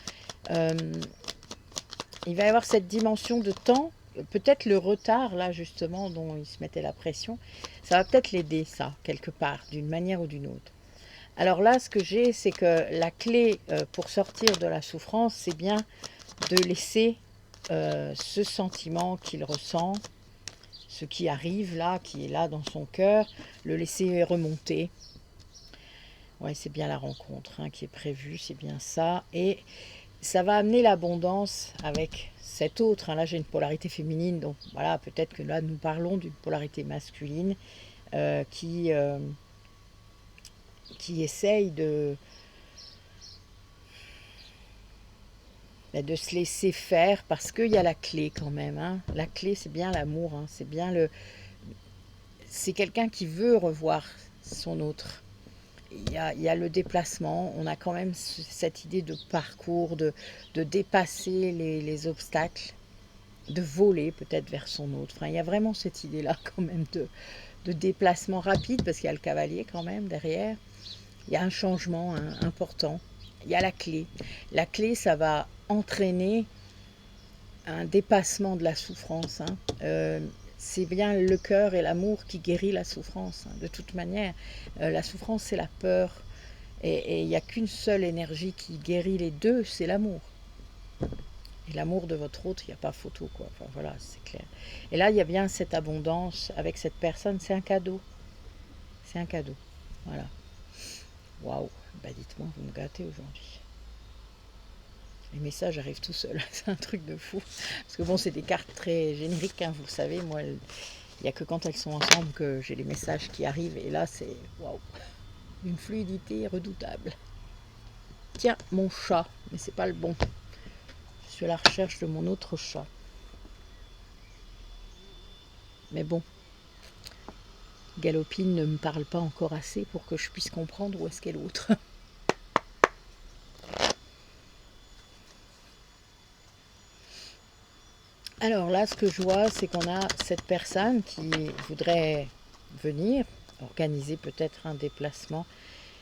Speaker 1: il va y avoir cette dimension de temps, peut-être le retard là justement dont il se mettait la pression, ça va peut-être l'aider ça, quelque part, d'une manière ou d'une autre. Alors là, ce que j'ai, c'est que la clé pour sortir de la souffrance, c'est bien de laisser ce sentiment qu'il ressent, ce qui arrive là, qui est là dans son cœur, le laisser remonter. Ouais, c'est bien la rencontre hein, qui est prévue, c'est bien ça. Et ça va amener l'abondance avec cet autre. Hein. Là, j'ai une polarité féminine, donc voilà, peut-être que là, nous parlons d'une polarité masculine qui essaye de se laisser faire, parce qu'il y a la clé quand même. Hein. La clé, c'est bien l'amour, hein. C'est bien c'est quelqu'un qui veut revoir son autre. Il y a le déplacement, on a quand même cette idée de parcours, de dépasser les obstacles, de voler peut-être vers son autre. Enfin, il y a vraiment cette idée-là quand même de déplacement rapide, parce qu'il y a le cavalier quand même derrière. Il y a un changement important. Il y a la clé. La clé, ça va entraîner un dépassement de la souffrance. Hein. C'est bien le cœur et l'amour qui guérit la souffrance. Hein. De toute manière, la souffrance, c'est la peur. Et il n'y a qu'une seule énergie qui guérit les deux, c'est l'amour. Et l'amour de votre autre, il n'y a pas photo, quoi. Enfin, voilà, c'est clair. Et là, il y a bien cette abondance avec cette personne. C'est un cadeau. C'est un cadeau. Voilà. Waouh. Bah, dites-moi, vous me gâtez aujourd'hui. Les messages arrivent tout seuls. C'est un truc de fou. Parce que bon, c'est des cartes très génériques, hein, vous le savez. Moi, il n'y a que quand elles sont ensemble que j'ai les messages qui arrivent. Et là, c'est waouh. Une fluidité redoutable. Tiens, mon chat. Mais c'est pas le bon. Je suis à la recherche de mon autre chat. Mais bon. Galopine ne me parle pas encore assez pour que je puisse comprendre où est-ce qu'est l'autre. Alors là, ce que je vois, c'est qu'on a cette personne qui voudrait venir, organiser peut-être un déplacement.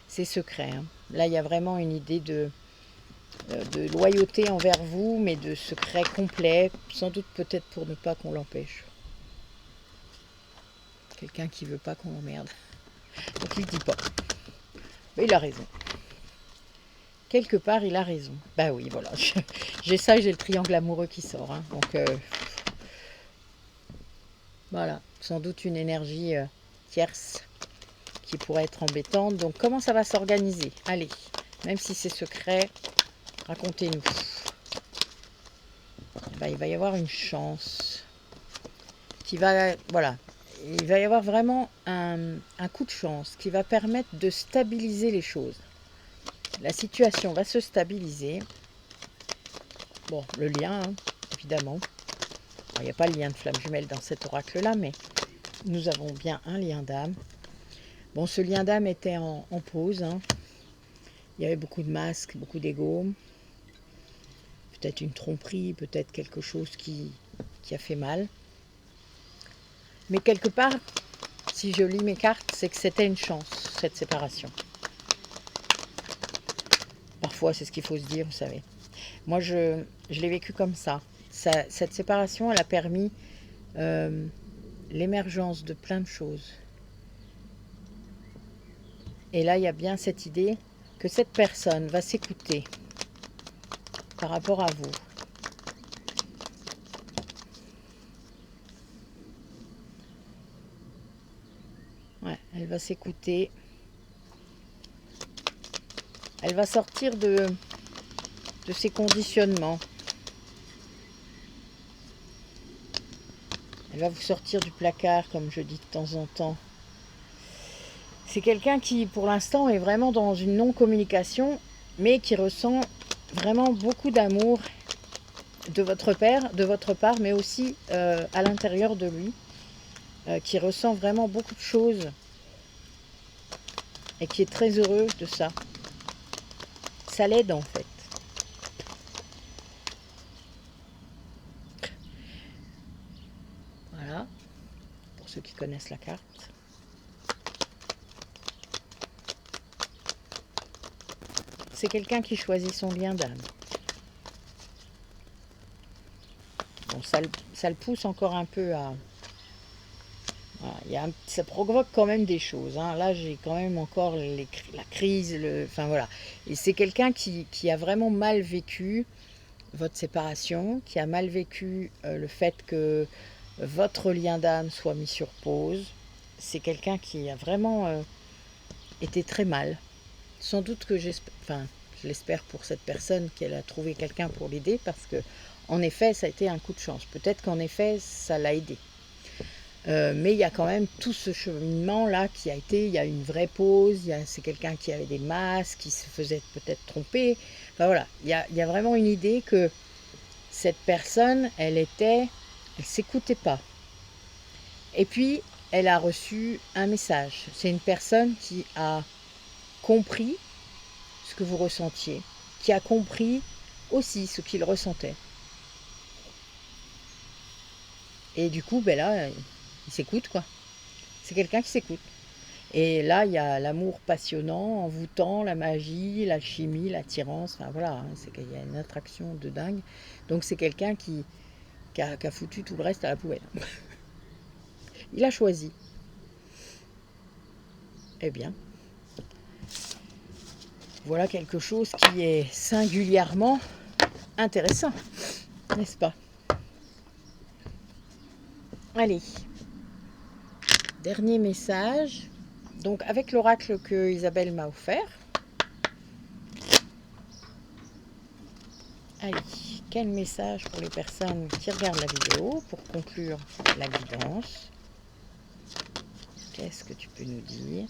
Speaker 1: C'est secret. Hein. Là, il y a vraiment une idée de loyauté envers vous, mais de secret complet, sans doute peut-être pour ne pas qu'on l'empêche. Quelqu'un qui veut pas qu'on l'emmerde. Donc il dit pas. Mais il a raison. Quelque part, il a raison. Bah oui, voilà. J'ai ça, j'ai le triangle amoureux qui sort. Hein. Donc voilà, sans doute une énergie tierce qui pourrait être embêtante. Donc comment ça va s'organiser? Allez, même si c'est secret, racontez-nous. Ben, il va y avoir une chance qui va, voilà, il va y avoir vraiment un coup de chance qui va permettre de stabiliser les choses. La situation va se stabiliser. Bon, le lien, hein, évidemment. Alors, il n'y a pas le lien de flamme jumelle dans cet oracle-là, mais nous avons bien un lien d'âme. Bon, ce lien d'âme était en pause. Hein. Il y avait beaucoup de masques, beaucoup d'ego. Peut-être une tromperie, peut-être quelque chose qui a fait mal. Mais quelque part, si je lis mes cartes, c'est que c'était une chance, cette séparation. Parfois, c'est ce qu'il faut se dire, vous savez. Moi, je l'ai vécu comme ça. Cette séparation, elle a permis l'émergence de plein de choses. Et là, il y a bien cette idée que cette personne va s'écouter par rapport à vous. Ouais, elle va s'écouter. Elle va sortir de ses conditionnements. Elle va vous sortir du placard, comme je dis de temps en temps. C'est quelqu'un qui, pour l'instant, est vraiment dans une non-communication, mais qui ressent vraiment beaucoup d'amour de votre part, mais aussi à l'intérieur de lui, qui ressent vraiment beaucoup de choses et qui est très heureux de ça. Ça l'aide en fait. Voilà, pour ceux qui connaissent la carte. C'est quelqu'un qui choisit son lien d'âme. Bon, ça le pousse encore un peu à... Voilà, ça provoque quand même des choses. Hein. Là, j'ai quand même encore la crise. Enfin voilà. Et c'est quelqu'un qui a vraiment mal vécu votre séparation, qui a mal vécu le fait que votre lien d'âme soit mis sur pause. C'est quelqu'un qui a vraiment été très mal. Sans doute que je l'espère pour cette personne qu'elle a trouvé quelqu'un pour l'aider, parce que en effet, ça a été un coup de chance. Peut-être qu'en effet, ça l'a aidé. Mais il y a quand même tout ce cheminement-là qui a été, il y a une vraie pause, c'est quelqu'un qui avait des masques, qui se faisait peut-être tromper. Enfin voilà, il y a vraiment une idée que cette personne, elle s'écoutait pas. Et puis, elle a reçu un message. C'est une personne qui a compris ce que vous ressentiez, qui a compris aussi ce qu'il ressentait. Et du coup, ben là, il s'écoute, quoi. C'est quelqu'un qui s'écoute. Et là, il y a l'amour passionnant, envoûtant, la magie, l'alchimie, l'attirance. Enfin voilà, hein, c'est qu'il y a une attraction de dingue. Donc c'est quelqu'un qui a foutu tout le reste à la poubelle. Il a choisi. Eh bien, voilà quelque chose qui est singulièrement intéressant, n'est-ce pas? Allez, dernier message. Donc avec l'oracle que Isabelle m'a offert. Allez, quel message pour les personnes qui regardent la vidéo pour conclure la guidance? Qu'est-ce que tu peux nous dire?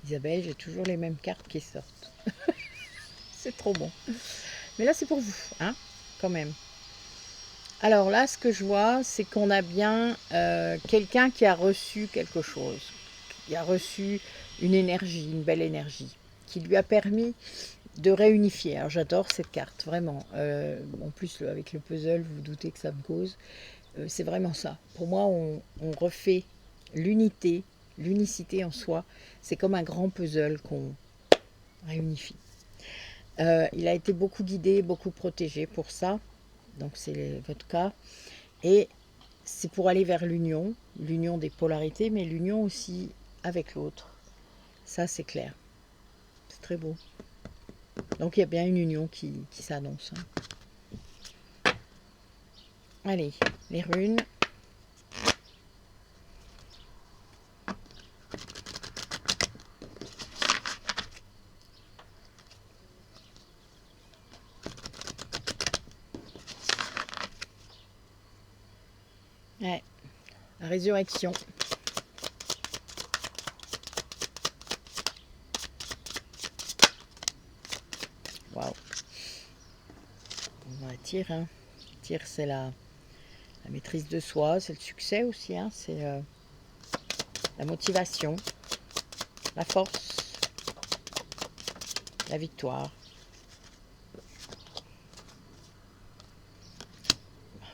Speaker 1: Isabelle, j'ai toujours les mêmes cartes qui sortent. C'est trop bon. Mais là, c'est pour vous, hein, quand même. Alors là, ce que je vois, c'est qu'on a bien quelqu'un qui a reçu quelque chose, qui a reçu une énergie, une belle énergie, qui lui a permis de réunifier. Alors j'adore cette carte, vraiment. En plus, avec le puzzle, vous vous doutez que ça me cause. C'est vraiment ça. Pour moi, on refait l'unité, l'unicité en soi. C'est comme un grand puzzle qu'on réunifie. Il a été beaucoup guidé, beaucoup protégé pour ça. Donc c'est votre cas. Et c'est pour aller vers l'union des polarités, mais l'union aussi avec l'autre. Ça, c'est clair. C'est très beau. Donc il y a bien une union qui s'annonce. Hein. Allez, les runes. Ouais, la résurrection. Waouh. On va tirer. Hein. Tir, c'est la maîtrise de soi, c'est le succès aussi. Hein. C'est la motivation, la force, la victoire.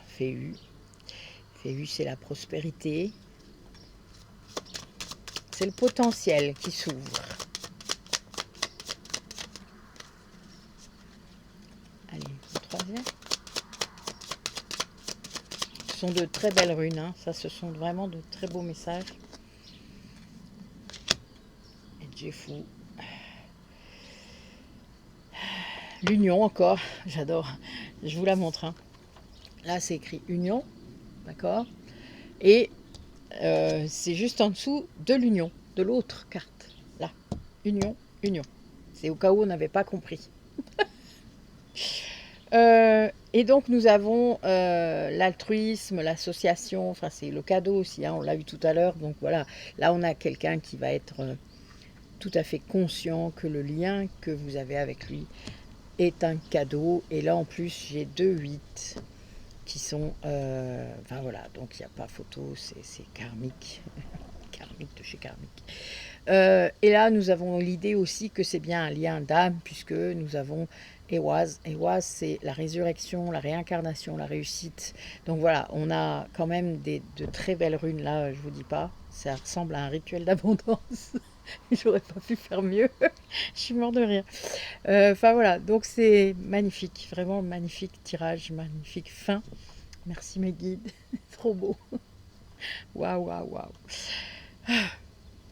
Speaker 1: Féhu. Féhu, c'est la prospérité. C'est le potentiel qui s'ouvre. Allez, le troisième. Ce sont de très belles runes. Hein. Ça, ce sont vraiment de très beaux messages. Et j'ai fou. L'union encore. J'adore. Je vous la montre. Hein. Là, c'est écrit union. D'accord. Et c'est juste en dessous de l'union, de l'autre carte. Là, union, union. C'est au cas où on n'avait pas compris. Et donc nous avons l'altruisme, l'association, enfin c'est le cadeau aussi, hein, on l'a vu tout à l'heure. Donc voilà, là on a quelqu'un qui va être tout à fait conscient que le lien que vous avez avec lui est un cadeau. Et là en plus j'ai 2 8 qui sont, enfin voilà, donc il n'y a pas photo, c'est karmique, karmique de chez karmique. Et là nous avons l'idée aussi que c'est bien un lien d'âme, puisque nous avons Ehwaz. Ehwaz, c'est la résurrection, la réincarnation, la réussite. Donc voilà, on a quand même de très belles runes là, je vous dis pas, ça ressemble à un rituel d'abondance. J'aurais pas pu faire mieux. Je suis mort de rire. Enfin voilà, donc c'est magnifique, vraiment magnifique tirage, magnifique fin. Merci mes guides, trop beau. Waouh, waouh, waouh.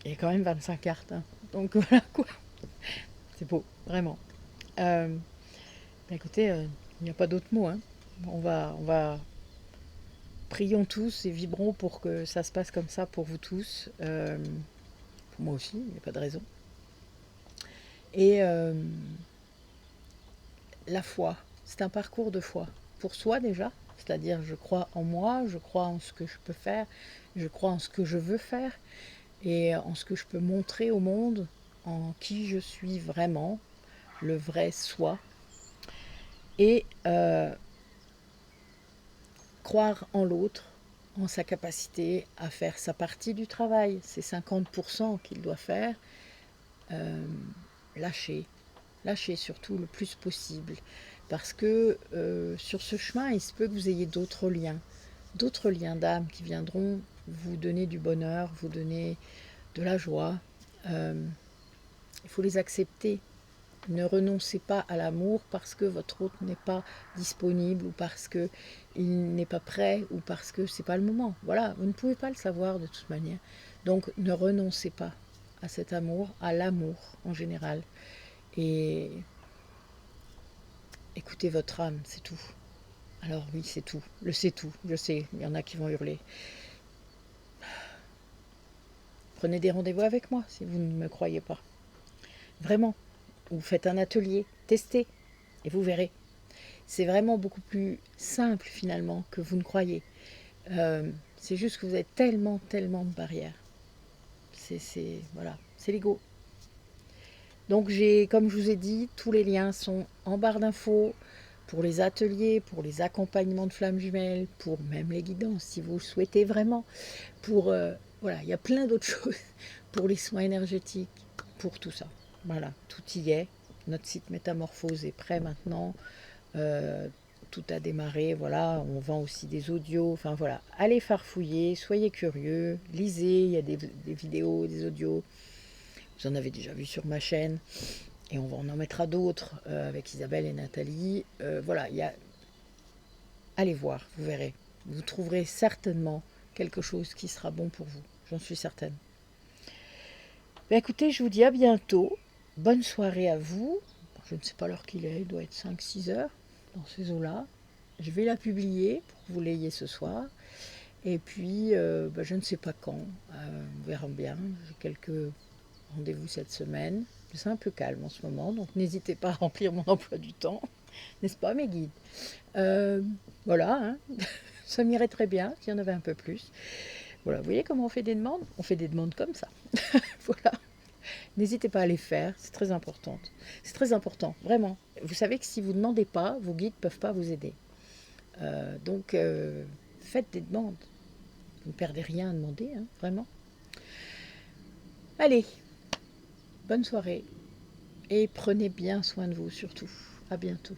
Speaker 1: Il y a quand même 25 cartes, hein. Donc voilà quoi. C'est beau, vraiment. Écoutez, il n'y a pas d'autre mot, hein. On va prions tous et vibrons pour que ça se passe comme ça pour vous tous. Pour moi aussi, il n'y a pas de raison. Et la foi, c'est un parcours de foi. Pour soi déjà, c'est-à-dire je crois en moi, je crois en ce que je peux faire, je crois en ce que je veux faire et en ce que je peux montrer au monde, en qui je suis vraiment, le vrai soi. Et croire en l'autre, en sa capacité à faire sa partie du travail, c'est 50% qu'il doit faire, lâcher, lâcher surtout le plus possible, parce que sur ce chemin, il se peut que vous ayez d'autres liens d'âme qui viendront vous donner du bonheur, vous donner de la joie. Il faut les accepter. Ne renoncez pas à l'amour parce que votre autre n'est pas disponible ou parce qu'il n'est pas prêt ou parce que c'est pas le moment. Voilà, vous ne pouvez pas le savoir de toute manière. Donc ne renoncez pas à cet amour, à l'amour en général. Et écoutez votre âme, c'est tout. Alors oui, c'est tout. Le c'est tout, je sais, il y en a qui vont hurler. Prenez des rendez-vous avec moi si vous ne me croyez pas. Vraiment. Ou faites un atelier, testez et vous verrez. C'est vraiment beaucoup plus simple finalement que vous ne croyez. C'est juste que vous avez tellement de barrières. Voilà, c'est l'ego. Donc comme je vous ai dit, tous les liens sont en barre d'infos pour les ateliers, pour les accompagnements de flammes jumelles, pour même les guidances si vous le souhaitez vraiment. Voilà, il y a plein d'autres choses pour les soins énergétiques, pour tout ça. Voilà, tout y est. Notre site Métamorphose est prêt maintenant. Tout a démarré, voilà, on vend aussi des audios, enfin voilà, allez farfouiller, soyez curieux, lisez, il y a des vidéos, des audios, vous en avez déjà vu sur ma chaîne, et on en mettra d'autres avec Isabelle et Nathalie, voilà, allez voir, vous verrez, vous trouverez certainement quelque chose qui sera bon pour vous, j'en suis certaine. Écoutez, je vous dis à bientôt, bonne soirée à vous, je ne sais pas l'heure qu'il est, il doit être 5-6 heures, dans ces eaux-là. Je vais la publier pour que vous l'ayez ce soir. Et puis, je ne sais pas quand. On verra bien. J'ai quelques rendez-vous cette semaine. C'est un peu calme en ce moment, donc n'hésitez pas à remplir mon emploi du temps. N'est-ce pas, mes guides? Voilà, hein. Ça m'irait très bien s'il y en avait un peu plus. Voilà, vous voyez comment on fait des demandes? On fait des demandes comme ça. Voilà. N'hésitez pas à les faire, c'est très important. C'est très important, vraiment. Vous savez que si vous ne demandez pas, vos guides ne peuvent pas vous aider. Donc, faites des demandes. Vous ne perdez rien à demander, hein, vraiment. Allez, bonne soirée. Et prenez bien soin de vous, surtout. À bientôt.